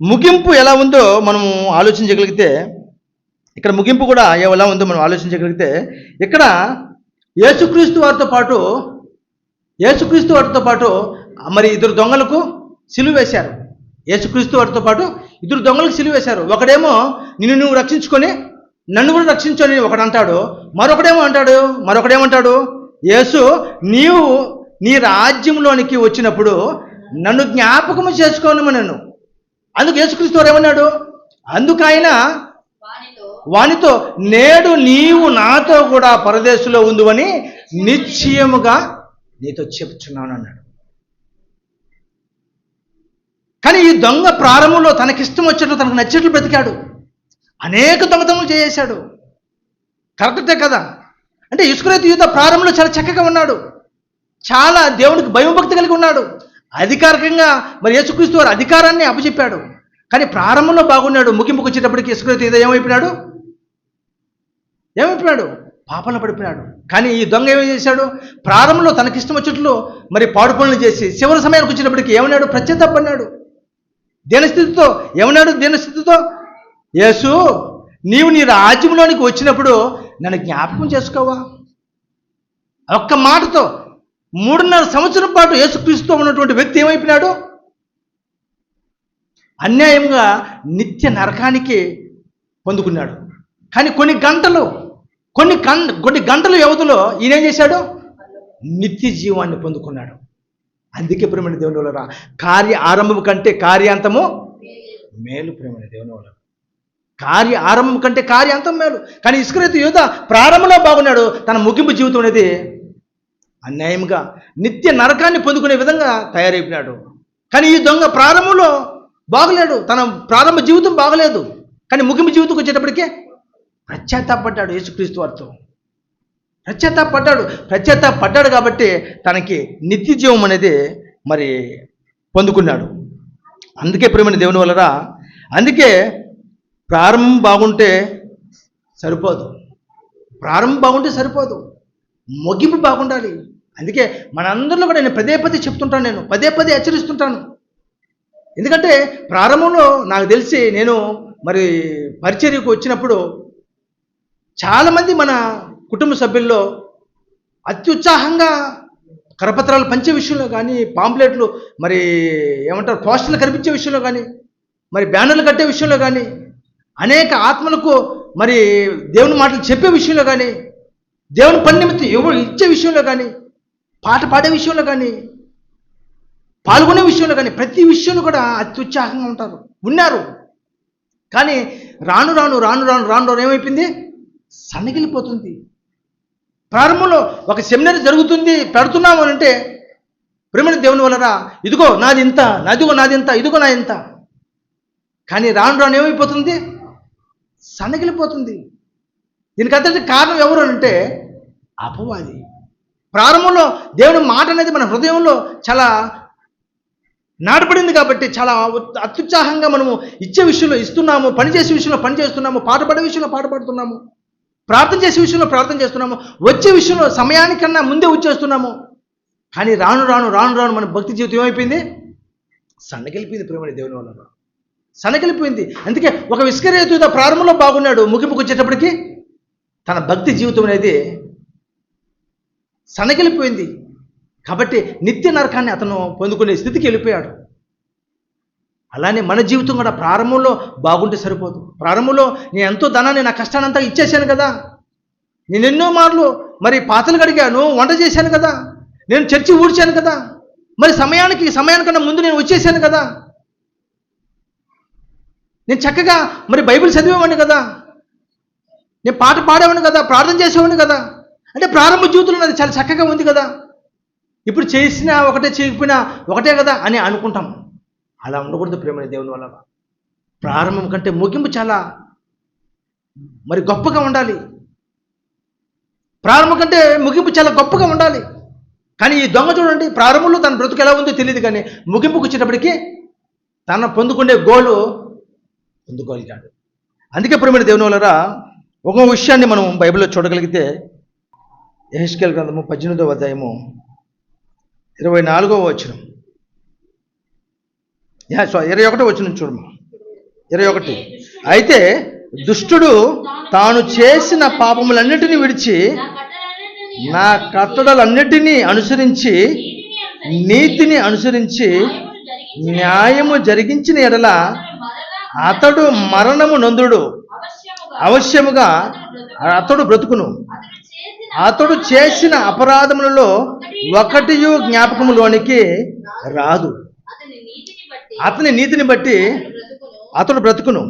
ముగింపు ఎలా ఉందో మనము ఆలోచించగలిగితే, ఇక్కడ ముగింపు కూడా ఎలా ఉందో మనం ఆలోచించగలిగితే, ఇక్కడ యేసుక్రీస్తు వారితో పాటు మరి ఇద్దరు దొంగలకు సిలువ వేశారు. యేసుక్రీస్తు వారితో పాటు ఇద్దరు దొంగలకు సిలువ వేశారు. ఒకడేమో నిన్ను నువ్వు రక్షించుకొని నన్ను కూడా రక్షించని ఒకడు అంటాడు. మరొకడేమంటాడు? యేసు, నీవు నీ రాజ్యంలోనికి వచ్చినప్పుడు నన్ను జ్ఞాపకము చేసుకోనమనెను. అందుకు యేసుక్రీస్తు వారు ఏమన్నాడు? అందుకైనా వానితో, నేడు నీవు నాతో కూడా పరదేశంలో ఉందువని నిశ్చయముగా నీతో చెప్తున్నాను అన్నాడు. కానీ ఈ దొంగ ప్రారంభంలో తనకిష్టం వచ్చినట్లు, తనకు నచ్చినట్లు బ్రతికాడు. అనేక దొంగతనలు చేశాడు. కరెక్టే కదా? అంటే ఇస్కరియోతు యూదా ప్రారంభంలో చాలా చక్కగా ఉన్నాడు, చాలా దేవునికి భయభక్తి కలిగి ఉన్నాడు. అధికారికంగా మరి యేసుక్రీస్తు వారు అధికారాన్ని అప్పచెప్పాడు. కానీ ప్రారంభంలో బాగున్నాడు. ముగింపుకు వచ్చేటప్పటికి ఇస్కరియోతు యూదా ఏమైపోయినాడు? పాపంలో పడిపోయినాడు. కానీ ఈ దొంగ ఏమేం చేశాడు? ప్రారంభంలో తనకిష్టం వచ్చినట్లు మరి పాడు పనులు చేసి చివరి సమయానికి వచ్చేటప్పటికి ఏమన్నాడు? ప్రత్యేతపడినాడు. దీనస్థితితో యేసు, నీవు నీ రాజ్యంలోనికి వచ్చినప్పుడు నన్ను జ్ఞాపకం చేసుకోవా? ఒక్క మాటతో 3.5 సంవత్సరం పాటు యేసుక్రీస్తుతో ఉన్నటువంటి వ్యక్తి ఏమైపోయినాడు? అన్యాయంగా నిత్య నరకానికి పొందుకున్నాడు. కానీ కొన్ని గంటల వ్యవధిలో ఈయనేం చేశాడు? నిత్య జీవాన్ని పొందుకున్నాడు. అందుకే ప్రియమైన దేవుని వలన కార్య ఆరంభం కంటే కార్యాంతము మేలు. ప్రియమైన దేవుని వలన కార్య ఆరంభం కంటే కార్యాంతం మేలు. కానీ ఇస్కరియోతు యూదా ప్రారంభంలో బాగున్నాడు, తన ముగింపు జీవితం అనేది అన్యాయంగా నిత్య నరకాన్ని పొందుకునే విధంగా తయారైపోయినాడు. కానీ ఈ దొంగ ప్రారంభంలో బాగలేడు, తన ప్రారంభ జీవితం బాగలేదు. కానీ ముగింపు జీవితంకి వచ్చేటప్పటికే పశ్చాత్తాపడ్డాడు. యేసుక్రీస్తు వారితో పశ్చాత్తాపడ్డాడు కాబట్టి తనకి నిత్య జీవం అనేది మరి పొందుకున్నాడు. అందుకే ప్రియమైన దేవుని వలన, అందుకే ప్రారంభం బాగుంటే సరిపోదు, ముగింపు బాగుండాలి. అందుకే మనందరిలో కూడా నేను పదే చెప్తుంటాను, నేను పదే హెచ్చరిస్తుంటాను. ఎందుకంటే ప్రారంభంలో నాకు తెలిసి నేను మరి పరిచర్యకు వచ్చినప్పుడు చాలామంది మన కుటుంబ సభ్యుల్లో అత్యుత్సాహంగా కరపత్రాలు పంచే విషయంలో కానీ, పాంప్లెట్లు మరి ఏమంటారు పోస్టర్లు కనిపించే విషయంలో కానీ, మరి బ్యానర్లు కట్టే విషయంలో కానీ, అనేక ఆత్మలకు మరి దేవుని మాటలు చెప్పే విషయంలో కానీ, దేవుని పని నిమిత్తం ఎవరు ఇచ్చే విషయంలో కానీ, పాట పాడే విషయంలో కానీ, పాల్గొనే విషయంలో కానీ, ప్రతి విషయంలో కూడా అత్యుత్సాహంగా ఉన్నారు. కానీ రాను ఏమైపోయింది? సన్నగిలిపోతుంది. ప్రారంభంలో ఒక సెమినరీ జరుగుతుంది, పెడుతున్నాము అని అంటే ప్రియమైన దేవుని వలన ఇదిగో నాది ఇంత, ఇదిగో నా ఇంత. కానీ రాను ఏమైపోతుంది? సన్నగిలిపోతుంది. దీనికి అంతటి కారణం ఎవరు అంటే అపవాది. ప్రారంభంలో దేవుని మాట అనేది మన హృదయంలో చాలా నాటబడింది కాబట్టి చాలా అత్యుత్సాహంగా మనము ఇచ్చే విషయంలో ఇస్తున్నాము, పని చేసే విషయంలో పని చేస్తున్నాము, పాట పాడే విషయంలో పాట పాడుతున్నాము, ప్రార్థన చేసే విషయంలో ప్రార్థన చేస్తున్నాము, వచ్చే విషయంలో సమయానికన్నా ముందే వచ్చేస్తున్నాము. కానీ రాను రాను రాను రాను మన భక్తి జీవితం ఏమైపోయింది? సన్నగిలిపోయింది. ప్రేమని దేవుని వల్ల సన్నగిలిపోయింది. అందుకే ఒక ఇస్కరియోతు ప్రారంభంలో బాగున్నాడు, ముగింపుకు వచ్చేటప్పటికి తన భక్తి జీవితం అనేది సన్నగిలిపోయింది. కాబట్టి నిత్య నరకాన్ని అతను పొందుకునే స్థితికి వెళ్ళిపోయాడు. అలానే మన జీవితం కూడా ప్రారంభంలో బాగుంటే సరిపోదు. ప్రారంభంలో నేను ఎంతో ధనాన్ని, నా కష్టానంతా ఇచ్చేసాను కదా, నేను ఎన్నో మార్లు మరి పాత్రలు కడిగాను, వంట చేశాను కదా, నేను చర్చి ఊడ్చాను కదా, మరి సమయానికన్నా ముందు నేను వచ్చేసాను కదా, నేను చక్కగా మరి బైబిల్ చదివేవాడిని కదా, నేను పాట పాడేవాడిని కదా, ప్రార్థన చేసేవాడిని కదా, అంటే ప్రారంభ జీవితంలో అది చాలా చక్కగా ఉంది కదా, ఇప్పుడు చేసినా ఒకటే చేయకపోయినా ఒకటే కదా అని అనుకుంటాం. అలా ఉండకూడదు ప్రేమని దేవుని వల్ల. ప్రారంభం కంటే ముగింపు చాలా మరి గొప్పగా ఉండాలి. ప్రారంభం కంటే ముగింపు చాలా గొప్పగా ఉండాలి. కానీ ఈ దొంగ చూడండి, ప్రారంభంలో తన బ్రతుకు ఎలా ఉందో తెలియదు, కానీ ముగింపుకు వచ్చేటప్పటికి తన పొందుకునే గోలు పొందుకోగలిగాడు. అందుకే ప్రేమని దేవుని వల్ల ఒక విషయాన్ని మనం బైబిల్లో చూడగలిగితే, యెహెజ్కేలు గ్రంథము 18వ అధ్యాయము 24వ వచనం, 21వ వచనం చూడము. 21. అయితే దుష్టుడు తాను చేసిన పాపములన్నిటినీ విడిచి నా కట్టడలన్నిటినీ అనుసరించి నీతిని అనుసరించి న్యాయము జరిగించిన ఎడల అతడు మరణము నందుడు, అవశ్యముగా అతడు బ్రతుకును. అతడు చేసిన అపరాధములలో ఒకటియు జ్ఞాపకములోనికి రాదు. అతని నీతిని బట్టి అతడు బ్రతుకును.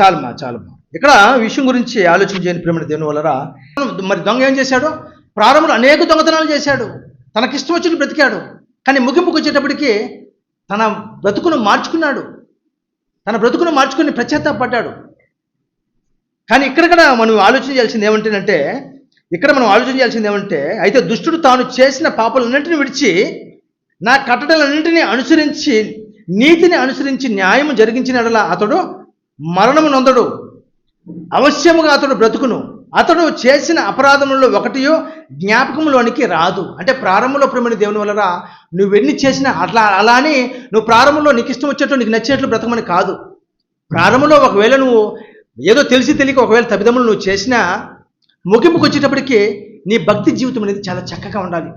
చాలమ్మా. ఇక్కడ విషయం గురించి ఆలోచన చేయని ప్రేమ దేవుని వల్ల. మరి దొంగ ఏం చేశాడు? ప్రారంభంలో అనేక దొంగతనాలు చేశాడు, తనకిష్టం వచ్చినట్టు బ్రతికాడు. కానీ ముగింపుకు వచ్చేటప్పటికి తన బ్రతుకును మార్చుకున్నాడు, తన బ్రతుకును మార్చుకుని పశ్చాత్తాపడ్డాడు. కానీ ఇక్కడ మనం ఆలోచన చేయాల్సింది ఏమంటే, అయితే దుష్టుడు తాను చేసిన పాపాలన్నింటినీ విడిచి నా కట్టడలన్నింటినీ అనుసరించి నీతిని అనుసరించి న్యాయము జరిగించిన ఎడల అతడు మరణము నొందడు, అవశ్యముగా అతడు బ్రతుకును. అతడు చేసిన అపరాధములలో ఒకటియో జ్ఞాపకంలోనికి రాదు. అంటే ప్రారంభంలో ప్రేమని దేవుని వల్ల నువ్వెన్ని చేసినా అలా అని నువ్వు ప్రారంభంలో నీకు ఇష్టం వచ్చేట్లు నీకు నచ్చినట్లు బ్రతకమని కాదు. ప్రారంభంలో ఒకవేళ నువ్వు ఏదో తెలిసి తెలియక ఒకవేళ తప్పిదములు నువ్వు చేసినా ముగింపుకు వచ్చేటప్పటికి నీ భక్తి జీవితం అనేది చాలా చక్కగా ఉండాలి.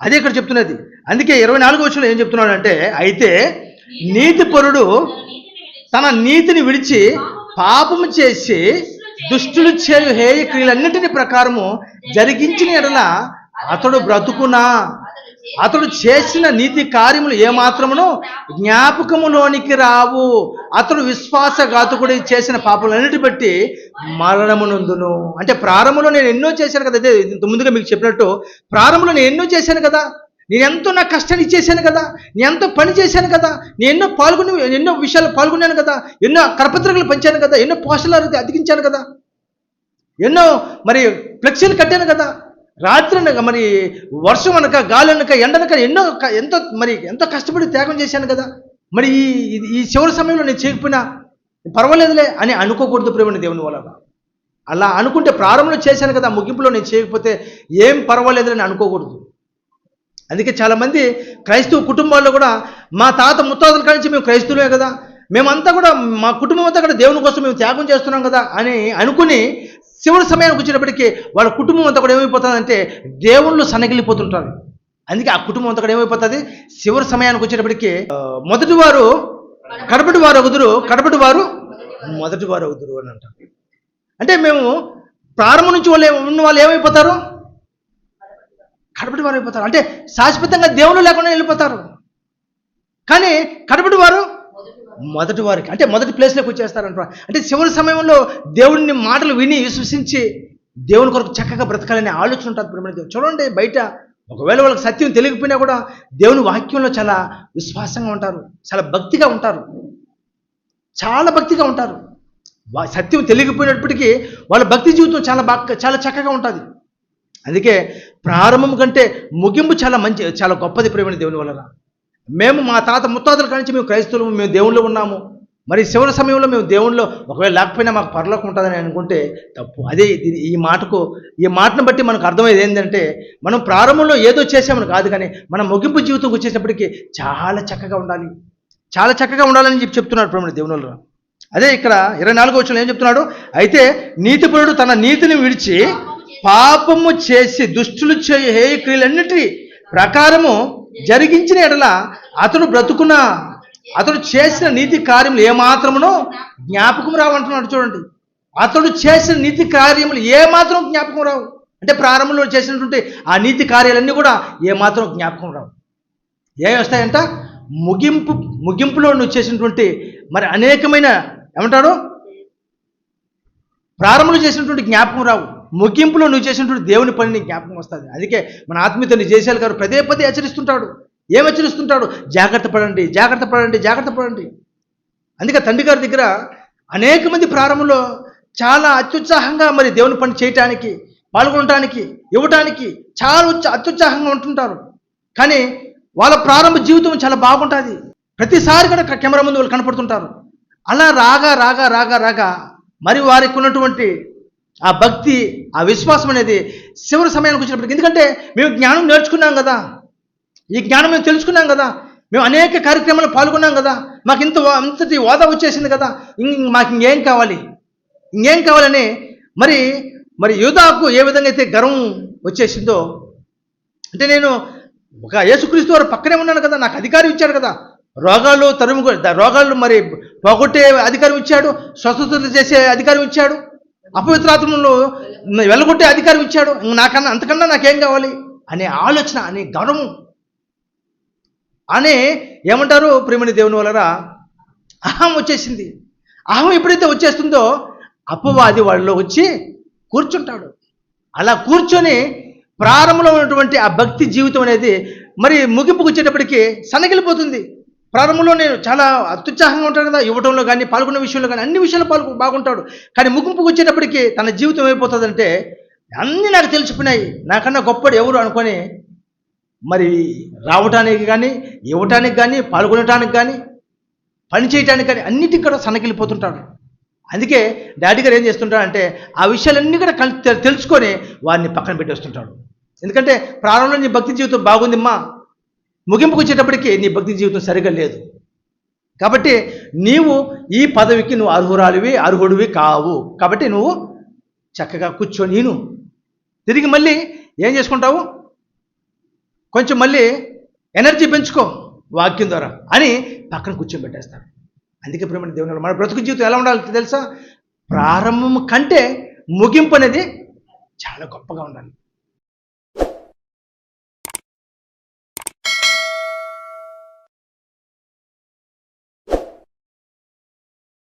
అదే ఇక్కడ చెప్తున్నది. అందుకే 24వ వచనంలో ఏం చెప్తున్నాడు అంటే, అయితే నీతిపరుడు తన నీతిని విడిచి పాపము చేసి దుష్టుడు చేయు హేయ క్రియలన్నింటినీ ప్రకారము జరిగించిన ఎడల అతడు బ్రతుకునా. అతడు చేసిన నీతి కార్యములు ఏమాత్రమును జ్ఞాపకములోనికి రావు. అతడు విశ్వాసఘాతకుడి చేసిన పాపములన్నిటి బట్టి మరణమునందును. అంటే ప్రారంభంలో నేను ఎన్నో చేశాను కదా, అదే ఇంత ముందుగా మీకు చెప్పినట్టు, ప్రారంభంలో నేను ఎన్నో చేశాను కదా, నేను ఎంతో నా కష్టాన్ని ఇచ్చేసాను కదా, నేను ఎంతో పని చేశాను కదా, నేను ఎన్నో విషయాలు పాల్గొన్నాను కదా, ఎన్నో కరపత్రికలు పంచాను కదా, ఎన్నో పోస్టర్లు అతికించాను కదా, ఎన్నో మరి ఫ్లెక్సీలు కట్టాను కదా, రాత్రి అనక మరి వర్షం అనక గాలి అనక ఎండనక ఎంతో కష్టపడి త్యాగం చేశాను కదా, మరి ఈ చివరి సమయంలో నేను చేయకపోయినా పర్వాలేదులే అని అనుకోకూడదు ప్రేమని దేవుని వల్ల. అలా అనుకుంటే ప్రారంభంలో చేశాను కదా, ముగింపులో నేను చేయకపోతే ఏం పర్వాలేదులని అనుకోకూడదు. అందుకే చాలామంది క్రైస్తవ కుటుంబాల్లో కూడా మా తాత ముత్తాతల కాడి నుంచి మేము క్రైస్తవులే కదా, మేమంతా కూడా మా కుటుంబం అంతా కూడా దేవుని కోసం మేము త్యాగం చేస్తున్నాం కదా అని అనుకుని చివరి సమయానికి వచ్చేటప్పటికి వాళ్ళ కుటుంబం అంతా కూడా ఏమైపోతుందంటే దేవుళ్ళు సన్నగిలిపోతుంటారు. అందుకే ఆ కుటుంబం అంతా కూడా ఏమైపోతుంది, చివరి సమయానికి వచ్చేటప్పటికి మొదటి వారు కడపటి వారు అవుదురు, కడపటి వారు మొదటి వారు అవుదురు అని అంటారు. అంటే మేము ప్రారంభం నుంచి ఉన్న వాళ్ళు ఏమైపోతారు, కడపటి వారు అయిపోతారు. అంటే శాశ్వతంగా దేవుళ్ళు లేకుండా వెళ్ళిపోతారు. కానీ కడపటి వారు మొదటి వారికి, అంటే మొదటి ప్లేస్లోకి వచ్చేస్తారంట. అంటే చివరి సమయంలో దేవుడిని మాటలు విని విశ్వసించి దేవుని కొరకు చక్కగా బ్రతకాలనే ఆలోచన ఉంటుంది ప్రేమ. చూడండి, బయట ఒకవేళ వాళ్ళకి సత్యం తెలియకపోయినా కూడా దేవుని వాక్యంలో చాలా విశ్వాసంగా ఉంటారు, చాలా భక్తిగా ఉంటారు, చాలా భక్తిగా ఉంటారు. సత్యం తెలియకపోయినప్పటికీ వాళ్ళ భక్తి జీవితం చాలా చక్కగా ఉంటుంది. అందుకే ప్రారంభం కంటే ముగింపు చాలా గొప్పది ప్రేమ దేవుని వలన. మేము మా తాత ముత్తాతల కానించి మేము క్రైస్తవులు, మేము దేవుళ్ళు ఉన్నాము, మరి చివరి సమయంలో మేము దేవుళ్ళు ఒకవేళ లేకపోయినా మాకు పరలోకం ఉంటుందని అనుకుంటే తప్పు. అదే ఈ మాటను బట్టి మనకు అర్థమయ్యేది ఏంటంటే, మనం ప్రారంభంలో ఏదో చేసామని కాదు, కానీ మనం ముగింపు జీవితం వచ్చేటప్పటికి చాలా చక్కగా ఉండాలి, చాలా చక్కగా ఉండాలని చెప్తున్నాడు ప్రభువు దేవునిలో. అదే ఇక్కడ 24వ వచనంలో ఏం చెప్తున్నాడు? అయితే నీతిపరుడు తన నీతిని విడిచి పాపము చేసి దుష్టులు చేయు హేయ క్రియలన్నిటి ప్రకారము జరిగించిన ఎడల అతడు బ్రతుకున, అతడు చేసిన నీతి కార్యములు ఏమాత్రమునో జ్ఞాపకం రావంటున్నాడు. చూడండి, అతడు చేసిన నీతి కార్యములు ఏమాత్రం జ్ఞాపకం రావు. అంటే ప్రారంభంలో చేసినటువంటి ఆ నీతి కార్యాలన్నీ కూడా ఏమాత్రం జ్ఞాపకం రావు. ఏమి వస్తాయంట? ముగింపులో నువ్వు చేసినటువంటి మరి అనేకమైన ఏమంటాడు, ప్రారంభంలో చేసినటువంటి జ్ఞాపకం రావు, ముగింపులో నువ్వు చేసినటువంటి దేవుని పనిని జ్ఞాపకం వస్తుంది. అందుకే మన ఆత్మీయతని జయశాల్ గారు పదే హెచ్చరిస్తుంటాడు. ఏం హెచ్చరిస్తుంటాడు? జాగ్రత్త పడండి, జాగ్రత్త పడండి, జాగ్రత్త పడండి. అందుకే తండ్రి గారి దగ్గర అనేక మంది ప్రారంభంలో చాలా అత్యుత్సాహంగా మరి దేవుని పని చేయటానికి, పాల్గొనడానికి, ఇవ్వటానికి చాలా అత్యుత్సాహంగా ఉంటుంటారు. కానీ వాళ్ళ ప్రారంభ జీవితం చాలా బాగుంటుంది. ప్రతిసారి కూడా కెమెరా ముందు వాళ్ళు కనపడుతుంటారు. అలా రాగా మరి వారికి ఉన్నటువంటి ఆ భక్తి, ఆ విశ్వాసం అనేది చివరి సమయానికి వచ్చినప్పటికి, ఎందుకంటే మేము జ్ఞానం నేర్చుకున్నాం కదా, ఈ జ్ఞానం మేము తెలుసుకున్నాం కదా, మేము అనేక కార్యక్రమాలు పాల్గొన్నాం కదా, మాకు ఇంతటి హోదా వచ్చేసింది కదా, మాకు ఇంకేం కావాలని మరి యూదాకు ఏ విధంగా అయితే గర్వం వచ్చేసిందో, అంటే నేను ఒక యేసుక్రీస్తు వారు పక్కనే ఉన్నాను కదా, నాకు అధికారం ఇచ్చాడు కదా, రోగాలు మరి పోగొట్టే అధికారం ఇచ్చాడు, స్వస్థతలు చేసే అధికారం ఇచ్చాడు, అపవిత్రాత్మలను వెళ్ళగొట్టే అధికారం ఇచ్చాడు, అంతకన్నా నాకేం కావాలి అనే ఆలోచన, అనే గర్వం, అనే ఏమంటారు ప్రేమని దేవుని వలన అహం వచ్చేసింది. అహం ఎప్పుడైతే వచ్చేస్తుందో అపవాది వాళ్ళలో వచ్చి కూర్చుంటాడు. అలా కూర్చొని ప్రారంభంలో ఉన్నటువంటి ఆ భక్తి జీవితం అనేది మరి ముగింపుకు వచ్చేటప్పటికి సన్నగిలిపోతుంది. ప్రారంభంలో నేను చాలా అత్యుత్సాహంగా ఉంటాను కదా, ఇవ్వడంలో కానీ, పాల్గొన్న విషయంలో కానీ, అన్ని విషయాలు బాగుంటాడు. కానీ ముగింపుకు వచ్చేటప్పటికి తన జీవితం ఏమైపోతుందంటే, అన్నీ నాకు తెలిసిపోయినాయి, నాకన్నా గొప్పడు ఎవరు అనుకొని మరి రావటానికి కానీ, ఇవ్వటానికి కానీ, పాల్గొనటానికి కానీ, పని చేయటానికి కానీ అన్నిటికీ కూడా సన్నగిలిపోతుంటాడు. అందుకే డాడీ గారు ఏం చేస్తుంటాడంటే, ఆ విషయాలన్నీ కూడా తెలుసుకొని వారిని పక్కన పెట్టేస్తుంటాడు. ఎందుకంటే ప్రారంభంలో నీ భక్తి జీవితం బాగుందిమ్మా, ముగింపుకు వచ్చేటప్పటికి నీ భక్తి జీవితం సరిగా లేదు. కాబట్టి నీవు ఈ పదవికి నువ్వు అర్హుడివి కావు. కాబట్టి నువ్వు చక్కగా కూర్చొని తిరిగి మళ్ళీ ఏం చేసుకుంటావు, కొంచెం మళ్ళీ ఎనర్జీ పెంచుకో వాక్యం ద్వారా అని పక్కన కూర్చోబెట్టేస్తారు. అందుకే ప్రేమ దేవుని మన బ్రతుకు జీవితం ఎలా ఉండాలి తెలుసా? ప్రారంభం కంటే ముగింపు అనేది చాలా గొప్పగా ఉండాలి.